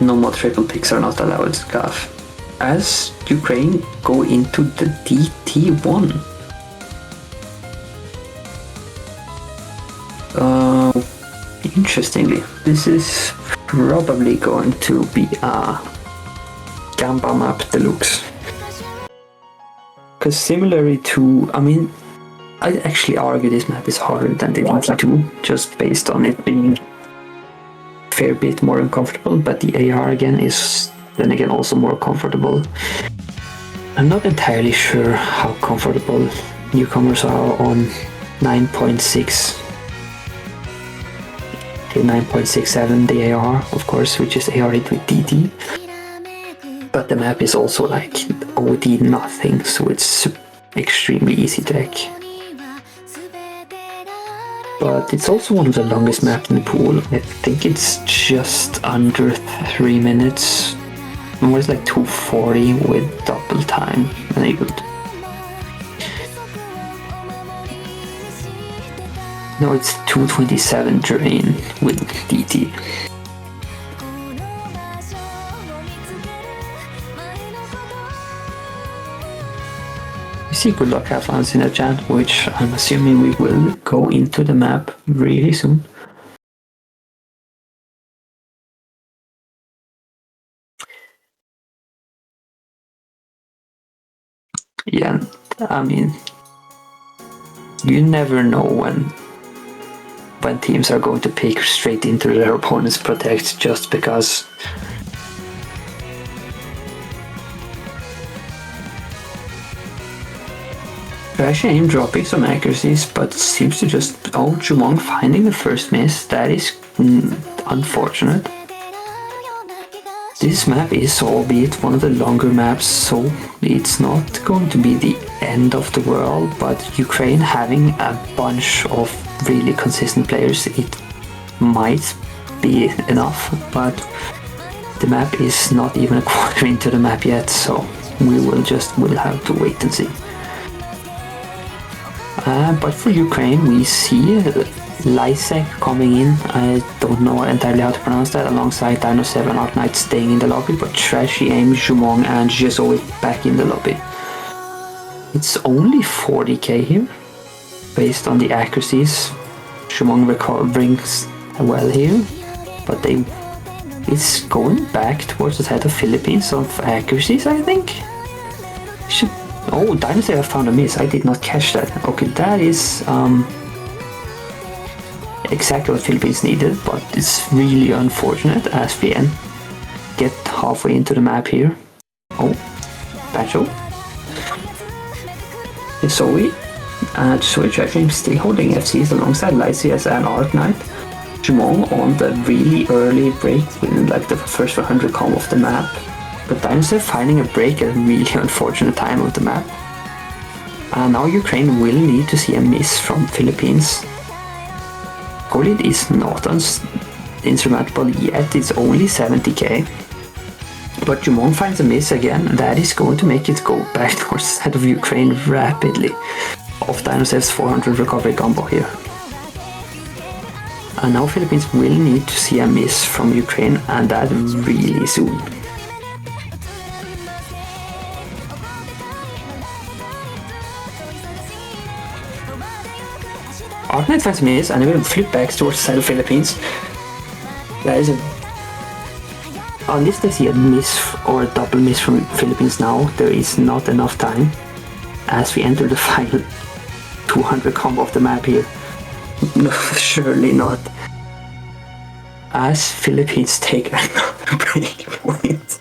B: No mod triple picks are not allowed, Gav. As Ukraine go into the DT1. Interestingly, this is probably going to be a Gamba map deluxe. Because similarly to, I mean, I actually argue this map is harder than the DT2, just based on it being a fair bit more uncomfortable, but the AR again is then again also more comfortable. I'm not entirely sure how comfortable newcomers are on 9.6 to 9.67 the AR, of course, which is AR with DT. But the map is also like OD nothing, so it's extremely easy to hack. But it's also one of the longest maps in the pool. I think it's just under 3 minutes. It was like 240 with double time. Very good. No, it's 227 drain with DT. We see good luck, have fun in the chat, which I'm assuming we will go into the map really soon. Yeah, I mean, you never know when teams are going to pick straight into their opponent's protect just because. Trash aim dropping some accuracies, but seems to just Jumong finding the first miss. That is unfortunate. This map is, albeit one of the longer maps, so it's not going to be the end of the world, but Ukraine having a bunch of really consistent players, it might be enough, but the map is not even a quarter into the map yet, so we'll have to wait and see. But for Ukraine, we see Lysek coming in. I don't know entirely how to pronounce that, alongside Dino7 Arknight staying in the lobby, but Trashy Aim, Jumong and Jezoe back in the lobby. It's only 40k here, based on the accuracies. Jumong brings well here, but it's going back towards the side of Philippines of accuracies, I think. Oh, Dino7 found a miss. I did not catch that. Okay, that is exactly what Philippines needed, but it's really unfortunate as we get halfway into the map here. Oh, Bacho. Zoe and Switch actually still holding FCs alongside Lysias and Arknight. Jumong on the really early break in like the first 100 combo of the map, but Dinosaur finding a break at a really unfortunate time of the map. And now Ukraine will need to see a miss from Philippines. Goal lead is not insurmountable yet, it's only 70k. But Jumong finds a miss again, that is going to make it go back towards the side of Ukraine rapidly. Off Dinosaur's 400 recovery combo here. And now Philippines will need to see a miss from Ukraine, and that really soon. Arknight finds a miss and it will flip back towards the side of Philippines. That is unless they see a miss or a double miss from Philippines now, there is not enough time as we enter the final 200 combo of the map here. No, surely not. As Philippines take another break point.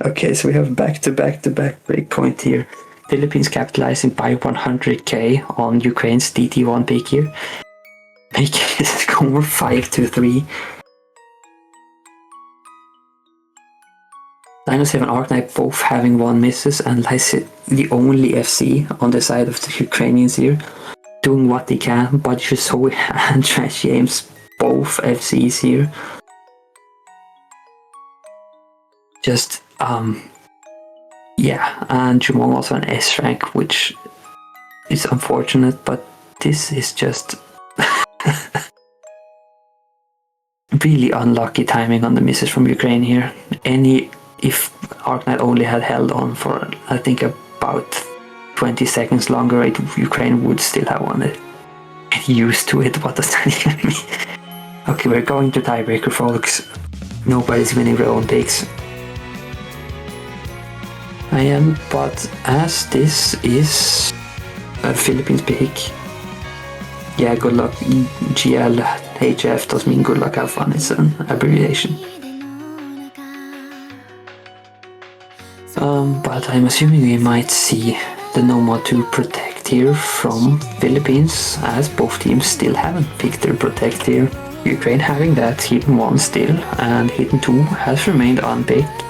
B: Okay, so we have back to back break point here. Philippines capitalizing by 100k on Ukraine's DT1 pick here. Making it score 5-3. Dino7 Arknight both having 1 misses, and Lysit the only FC on the side of the Ukrainians here, doing what they can, but Jezoe and Trashy Aims both FCs here. Just, yeah, and Jumong also an S rank, which is unfortunate, but this is just really unlucky timing on the misses from Ukraine here. If Arknight only had held on for, I think, about 20 seconds longer, Ukraine would still have won it. Get used to it, what does that even mean? Okay, we're going to tiebreaker, folks. Nobody's winning their own picks. I am, but as this is a Philippines pick, yeah, good luck. GLHF does mean good luck, have fun. It's an abbreviation. But I'm assuming we might see the Noma 2 Protect here from Philippines, as both teams still haven't picked their Protect here. Ukraine having that hidden 1 still, and hidden 2 has remained unpicked.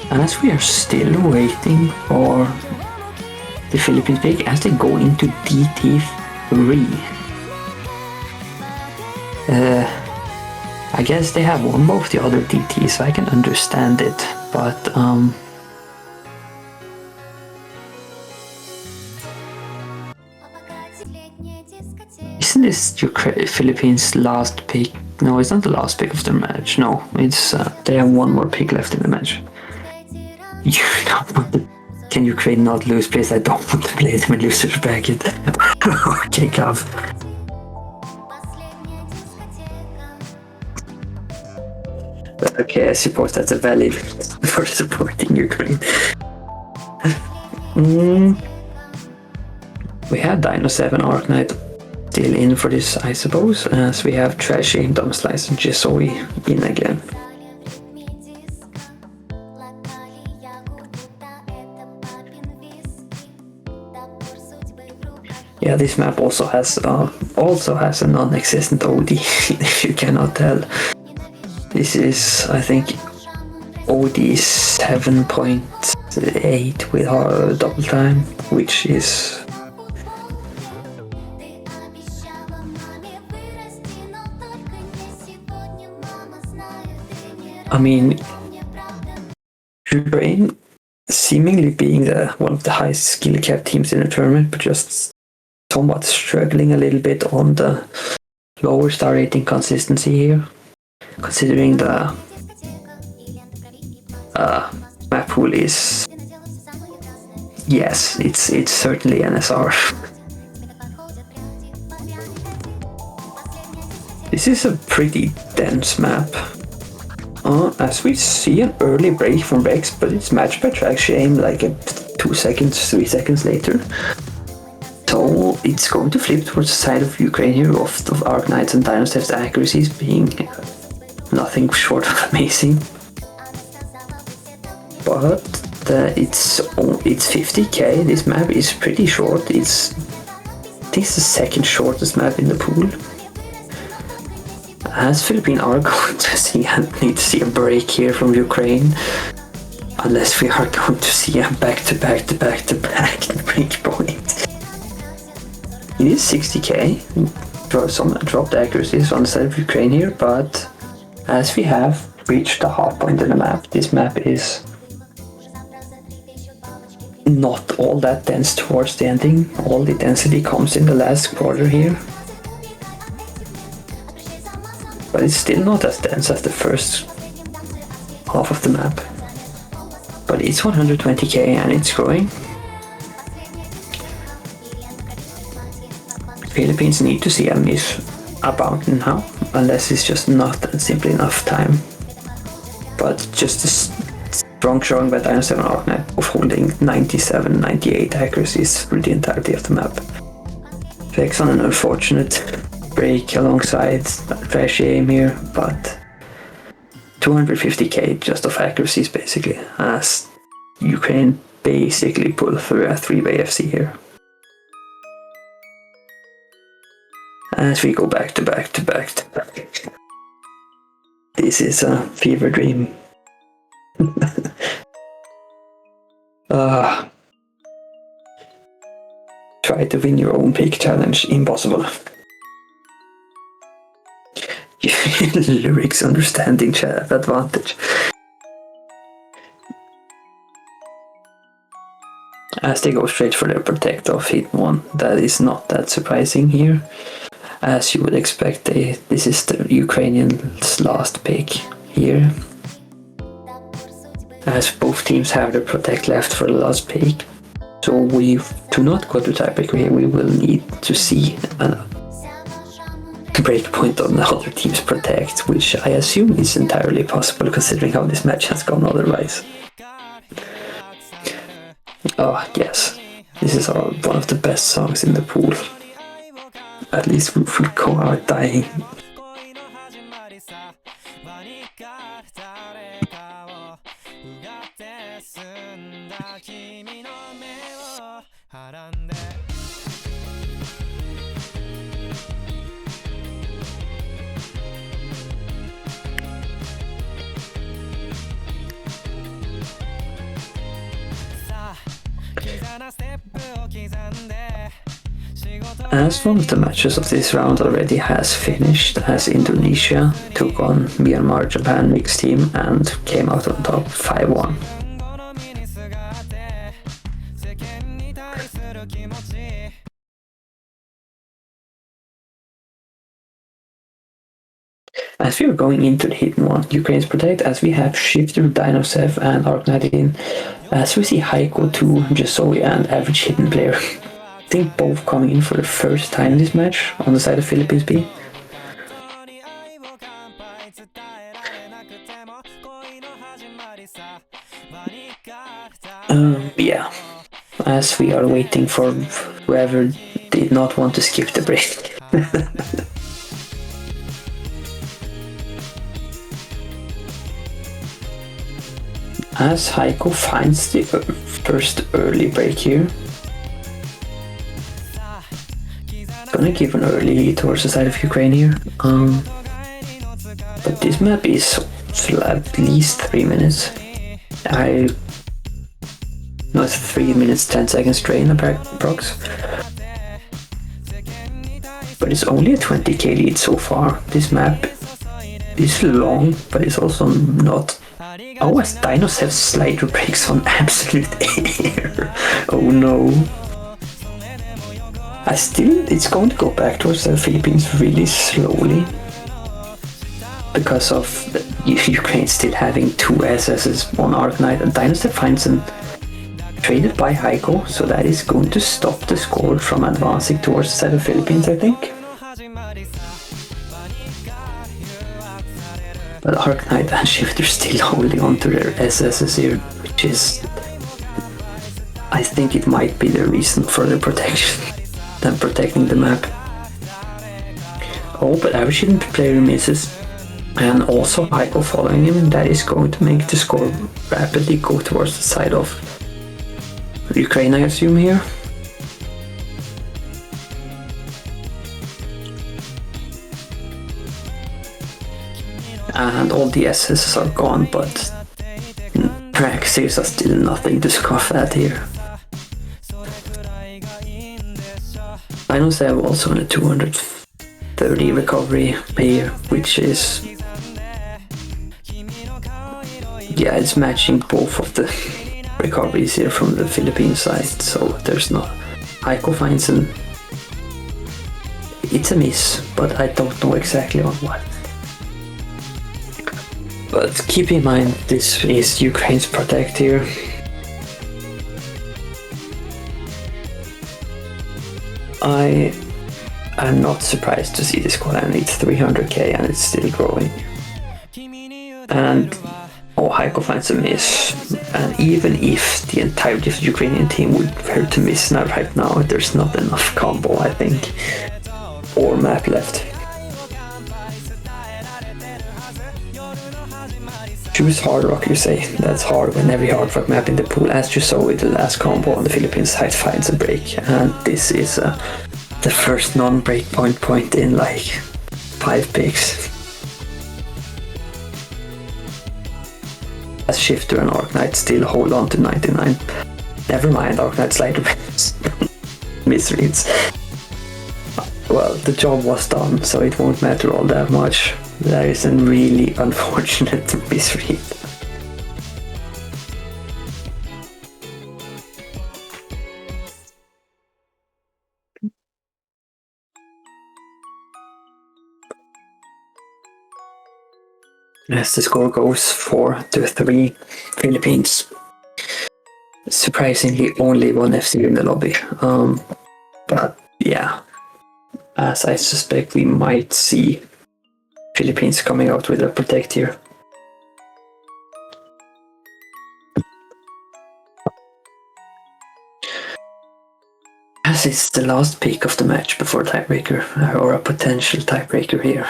B: As we are still waiting for the Philippines pick, as they go into DT3. I guess they have won both the other DTs, so I can understand it, but isn't this Philippines' last pick? No, it's not the last pick of the match. No, it's they have 1 more pick left in the match. You don't want to, can Ukraine not lose, please? I don't want to play them in loser's bracket. Okay, Gav. Okay, I suppose that's a valid for supporting Ukraine. We had Dino 7 Arc Knight still in for this, I suppose, as we have Trashy, Dumb Slice, and Jisoi in again. Yeah, this map also has a non-existent OD, if you cannot tell. This is, I think, OD 7.8 with double time, which is I mean, Ukraine seemingly being one of the highest skill cap teams in the tournament, but just somewhat struggling a little bit on the lower star rating consistency here, considering the map pool is, yes, it's certainly NSR. This is a pretty dense map. As we see an early break from Rex, but it's matched by track shame like 2 seconds, 3 seconds later. So it's going to flip towards the side of Ukraine here, of Arc Knights and Dinosaur's accuracies being nothing short of amazing. But it's 50k. This map is pretty short. This is the second shortest map in the pool. As Philippines are going to need to see a break here from Ukraine, unless we are going to see a back-to-back break point. It is 60k, some dropped accuracies on the side of Ukraine here, but as we have reached the half point in the map, this map is not all that dense towards the ending. All the density comes in the last quarter here. But it's still not as dense as the first half of the map. But it's 120k and it's growing. Philippines need to see a miss about now, unless it's just not simply enough time. But just a strong showing by Dino 7 Arc Knight of holding 97, 98 accuracies through the entirety of the map. Vex on an unfortunate break alongside Trash Aim here, but 250k just of accuracies basically, as Ukraine basically pull through a 3-way FC here. As we go back to back to back to back. This is a fever dream. Try to win your own pick challenge, impossible. Lyrics understanding advantage. as they go straight for their protect off hit 1. That is not that surprising here. As you would expect, this is the Ukrainians' last pick here. As both teams have their protect left for the last pick. So we do not go to tiebreaker here. We will need to see a breakpoint on the other team's protect, which I assume is entirely possible considering how this match has gone otherwise. Oh yes, this is one of the best songs in the pool. At least we will go out dying. As one of the matches of this round already has finished, as Indonesia took on Myanmar-Japan mixed team and came out on top 5-1. As we are going into the hidden one, Ukraine's protect, as we have Shifter, Dinosev and Arknight in, as we see Heiko, 2, Jasoi and average hidden player. I think both coming in for the first time in this match on the side of Philippines B. Yeah, as we are waiting for whoever did not want to skip the break. As Heiko finds the first early break here. Gonna give an early lead towards the side of Ukraine here. But this map is at least 3 minutes. No, it's 3 minutes 10 seconds drain approx. But it's only a 20k lead so far. This map is long, but it's also not. Oh, as Dinosev slider breaks on absolute air. Oh no. It's going to go back towards the Philippines really slowly. Because of Ukraine still having 2 SSs, 1 Arknight, and Dinosev finds an traded by Heiko, so that is going to stop the score from advancing towards the side of Philippines, I think. But Arknight and Shifter still holding on to their SSs here, which is... I think it might be the reason for the protection, than protecting the map. Oh, but average hidden player misses. And also Heiko following him, that is going to make the score rapidly go towards the side of Ukraine, I assume here. And all the SSs are gone, but Praxis are still nothing to scoff at here. I know they have also on a 230 recovery here, which is... yeah, it's matching both of the recoveries here from the Philippine side, so there's no... Heiko finds an... it's a miss, but I don't know exactly on what. But keep in mind, this is Ukraine's protect here. I am not surprised to see this score, and it's 300k and it's still growing. And oh, Heiko finds a miss, and even if the entirety of the Ukrainian team would prefer to miss now right now, there's not enough combo, I think, or map left. Choose hard rock, you say. That's hard when every hard rock map in the pool, as you saw with the last combo on the Philippines side, finds a break, and this is the first non-breakpoint point in like 5 picks. As Shifter and Arknight still hold on to 99. Never mind, Arknight slider misreads. Well, the job was done, so it won't matter all that much. That is a really unfortunate misread. As the score goes 4-3 Philippines. Surprisingly, only one FC in the lobby. But yeah, as I suspect, we might see Philippines coming out with a protect here. As it's the last pick of the match before tiebreaker, or a potential tiebreaker here.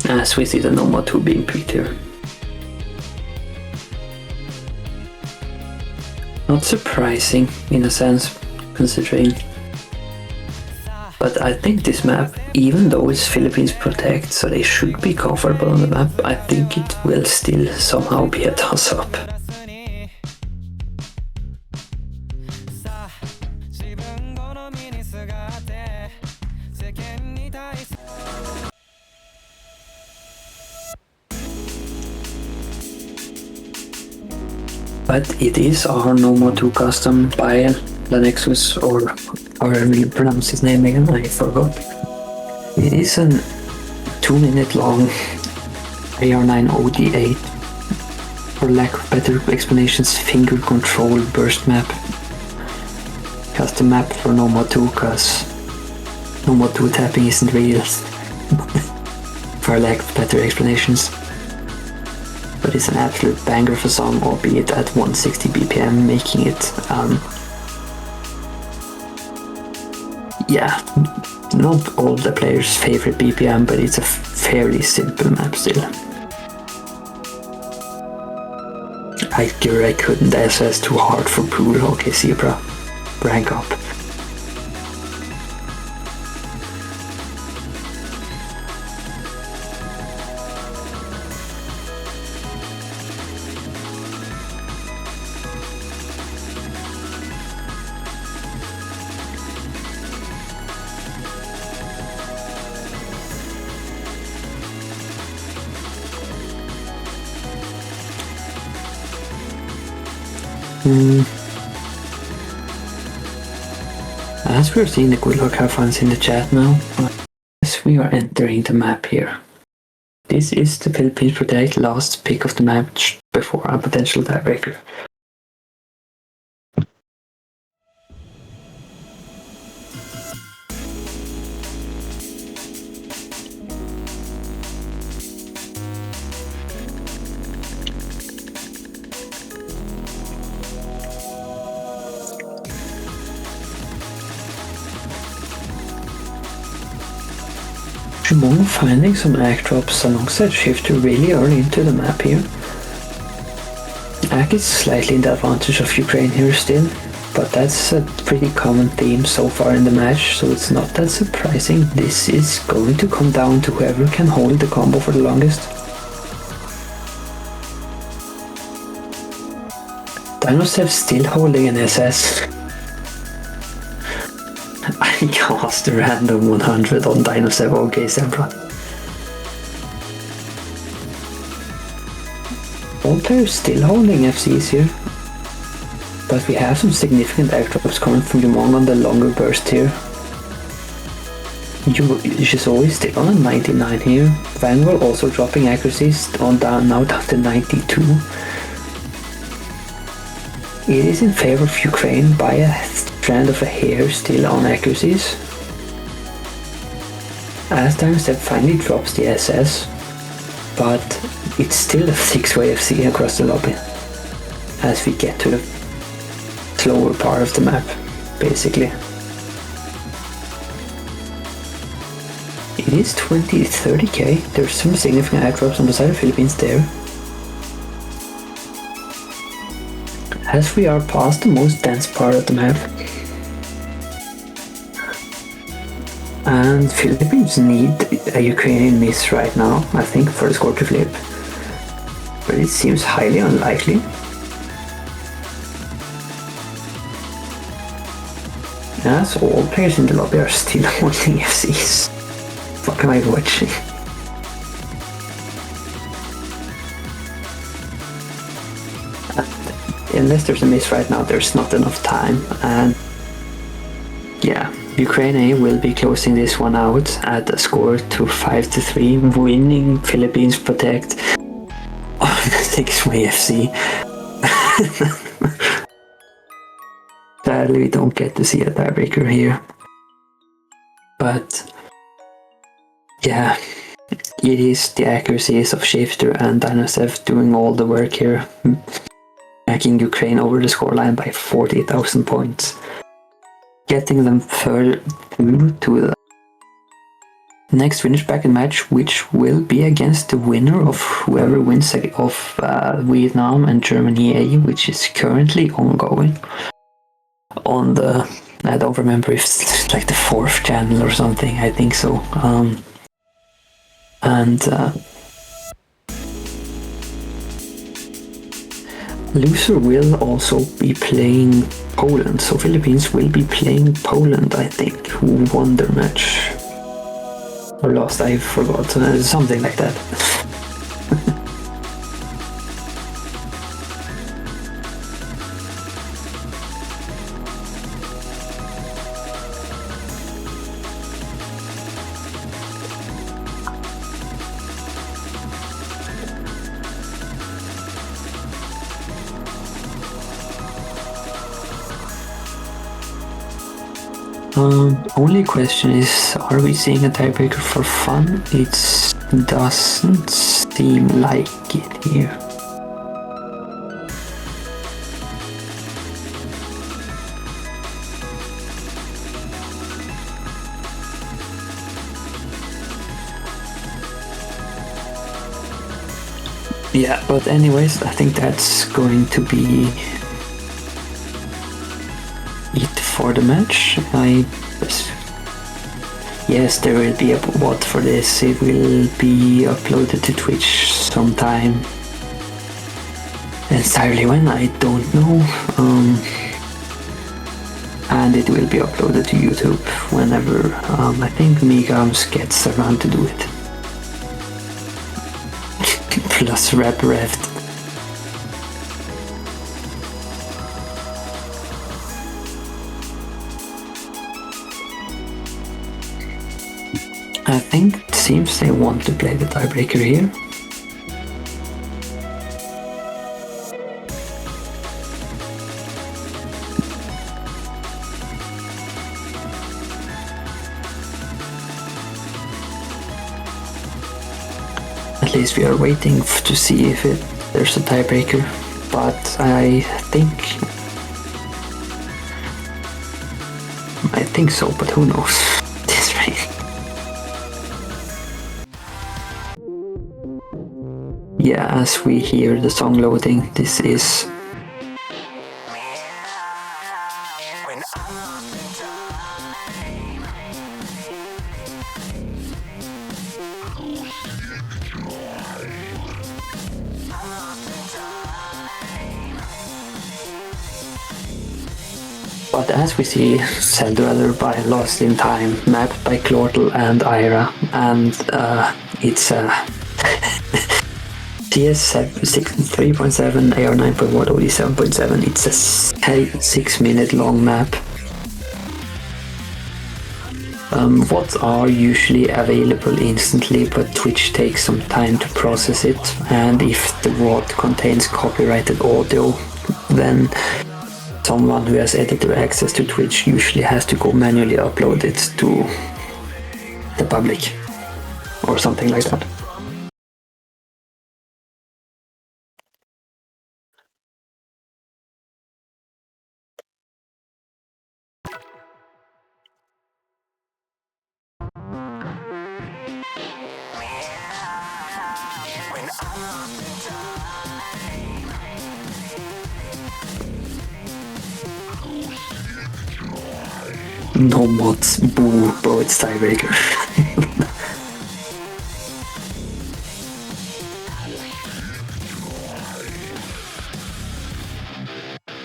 B: As we see the Noma 2 being picked here. Not surprising in a sense, considering. But I think this map, even though it's Philippines Protect, so they should be comfortable on the map, I think it will still somehow be a toss-up. But it is our Noma 2 custom by Lanexus, or how I really pronounce his name again, I forgot. It is a 2-minute long AR9 OD8, for lack of better explanations, finger control burst map. Custom map for Noma 2, cause Noma 2 tapping isn't real, for lack of better explanations. But it's an absolute banger for some, albeit at 160 BPM, making it, yeah, not all the players' favorite BPM, but it's a fairly simple map still. I couldn't SS too hard for Pool. Okay, Zebra, rank up. As we're seeing the good luck have fans in the chat now, as we are entering the map here. This is the Philippines Protect last pick of the match before a potential tiebreaker. Shimon finding some act drops alongside Shifter really early into the map here. Ak is slightly in the advantage of Ukraine here still, but that's a pretty common theme so far in the match, so it's not that surprising. This is going to come down to whoever can hold the combo for the longest. Dinosev still holding an SS. I cast a random 100 on Dinosev. Okay, Zebra. All players still holding FCs here, but we have some significant act drops coming from Yumong on the longer burst here. Shizoe is still on a 99 here. Vanguard also dropping accuracies now down to 92. It is in favor of Ukraine by a strand of a hair still on accuracies. As Dinosev finally drops the SS, but it's still a 6-way FC across the lobby as we get to the slower part of the map, basically. It is 20-30k, there's some significant act drops on the side of Philippines there. As we are past the most dense part of the map. And Philippines need a Ukrainian miss right now, I think, for the score to flip. But it seems highly unlikely. As all players in the lobby are still holding FCs. What am I watching? Unless there's a miss right now, there's not enough time. And yeah, Ukraine will be closing this one out at a score to 5-3, winning Philippines protect on the 6-way FC. Sadly, we don't get to see a tiebreaker here. But yeah, it is the accuracies of Shifter and Dinosev doing all the work here, backing Ukraine over the scoreline by 40,000 points, getting them further through to the next winners bracket match, which will be against the winner of whoever wins of Vietnam and Germany A, which is currently ongoing on the, I don't remember if it's like the 4th channel or something, I think so. Loser will also be playing Poland, so Philippines will be playing Poland, I think, who won their match. Or lost, I forgot, something like that. Only question is, are we seeing a tiebreaker for fun? It doesn't seem like it here. Yeah, but anyways, I think that's going to be it for the match. Yes, there will be a bot for this. It will be uploaded to Twitch sometime. Entirely when, I don't know. And it will be uploaded to YouTube whenever I think Migams gets around to do it. Plus rep reft. I think it seems they want to play the tiebreaker here. At least we are waiting to see if there's a tiebreaker, but I think so, but who knows? This right. Yeah, as we hear the song loading, this is but as we see, Cell Dweller by Lost in Time, mapped by Clortle and Ira, and it's a CS 3.7, AR 9.1, OD 7.7. It's a 6-minute long map. What are usually available instantly, but Twitch takes some time to process it, and if the VOD contains copyrighted audio, then someone who has editor access to Twitch usually has to go manually upload it to the public, or something like that. No mods. Boo, bro, it's tiebreaker.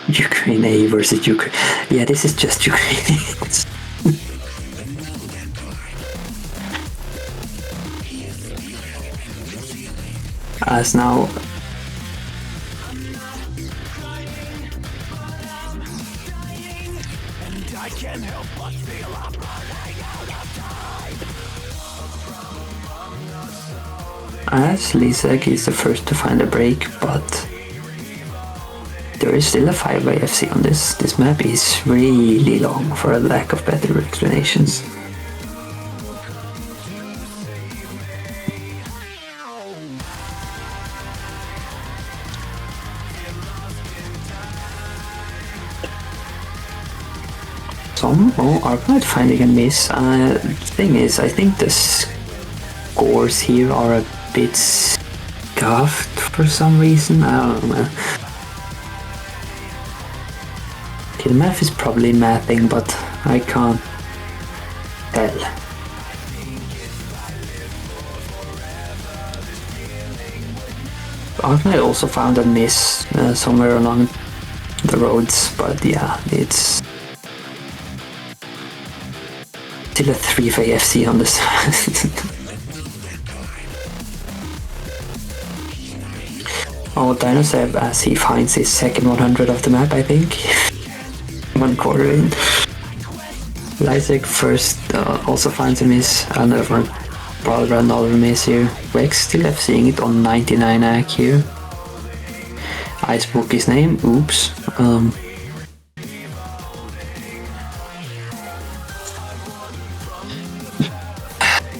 B: Ukraine A versus Ukraine. Yeah, this is just Ukraine. As now. As Lisek is the first to find a break, but there is still a 5-way FC on this. This map is really long for a lack of better explanations. Arknight finding a miss. Thing is, I think the scores here are a bit scuffed for some reason. I don't know, man. Okay, the math is probably mathing, but I can't tell. Arknight also found a miss somewhere along the roads, but yeah, it's still a 3-way FC on this. Oh, Dinosaur as he finds his second 100 of the map, I think. 1 quarter in. Lysek first also finds a miss, another miss here. Wex still FCing it on 99 AC here. I spoke his name, oops.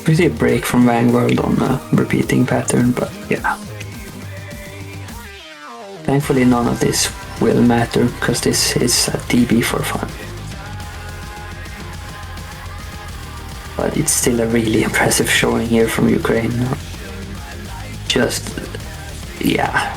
B: Pretty break from Vanguard on a repeating pattern, but yeah. Thankfully none of this will matter, because this is a TB for fun. But it's still a really impressive showing here from Ukraine. Just, yeah.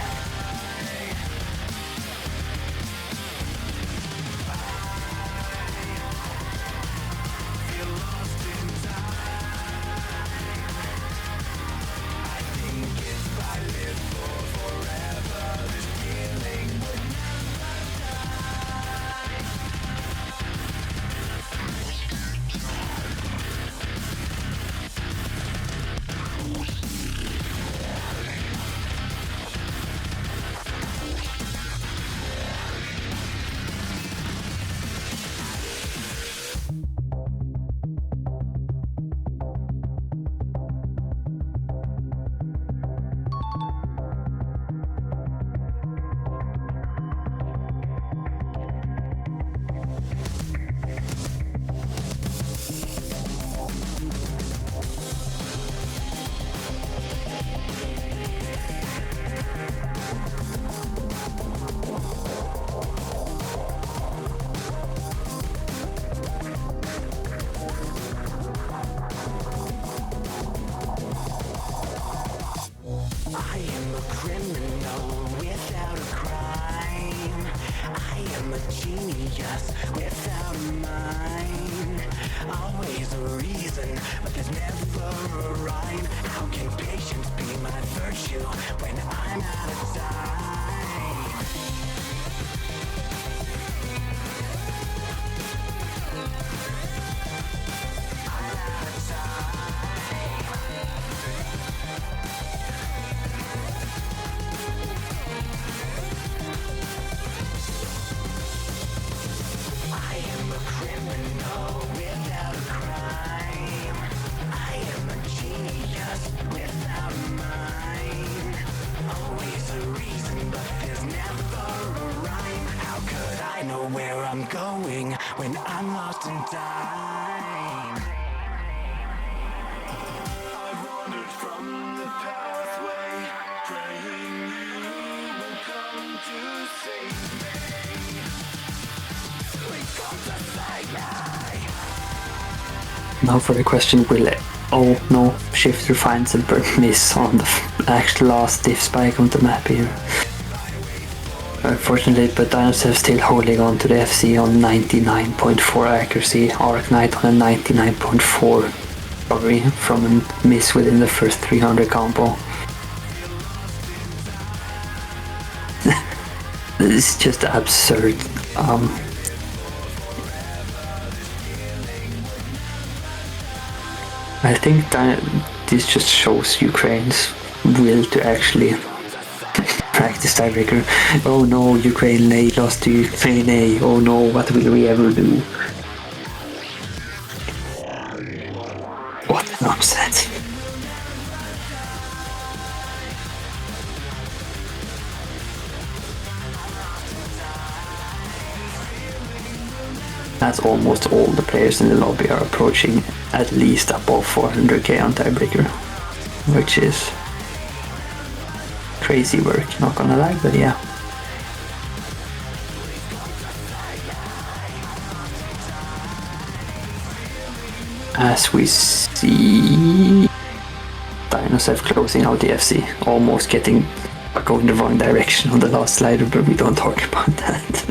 A: when I'm lost in time. I've wandered from the pathway, praying you will come to save me. Please come to save me.
B: Now for the question, will it? Oh no, Shifter finds a burnt miss on the actual last diff spike on the map here. unfortunately, but Dinosaur still holding on to the FC on 99.4 accuracy, Arc Knight on a 99.4 recovery from a miss within the first 300 combo. This is just absurd. I think this just shows Ukraine's will to actually practice tiebreaker. Oh no, Ukraine A lost to Ukraine A. Oh no, what will we ever do? What an upset. As almost all the players in the lobby are approaching at least above 400k on tiebreaker, which is crazy work, not gonna lie, but yeah. As we see Dinosaur closing out the FC, almost going the wrong direction on the last slider, but we don't talk about that.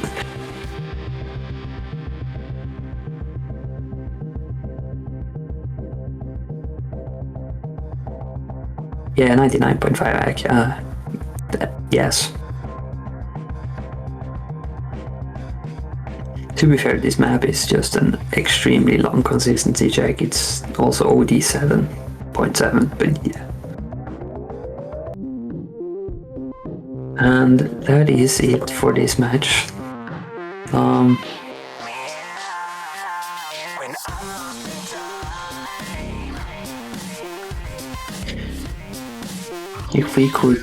B: Yeah, 99.5 AC. Yes. To be fair, this map is just an extremely long consistency check. It's also OD 7.7, but yeah. And that is it for this match. If we could,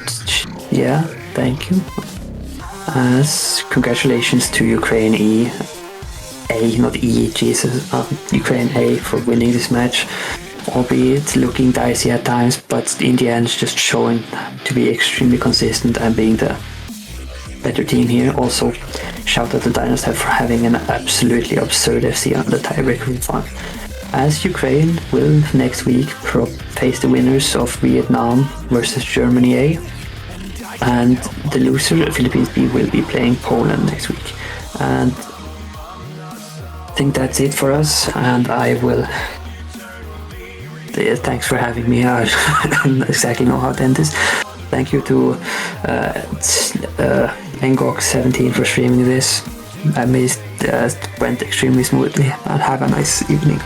B: yeah, thank you. As congratulations to Ukraine A, not E, Jesus, Ukraine A for winning this match, albeit looking dicey at times, but in the end just showing to be extremely consistent and being the better team here. Also, shout out to Dinosaur for having an absolutely absurd FC on the tiebreaker fun. As Ukraine will next week face the winners of Vietnam versus Germany A, and the loser, Philippines B, will be playing Poland next week. And I think that's it for us, and I will... thanks for having me. I don't exactly know how to end this. Thank you to Ngok17 for streaming this. I missed went extremely smoothly, and have a nice evening.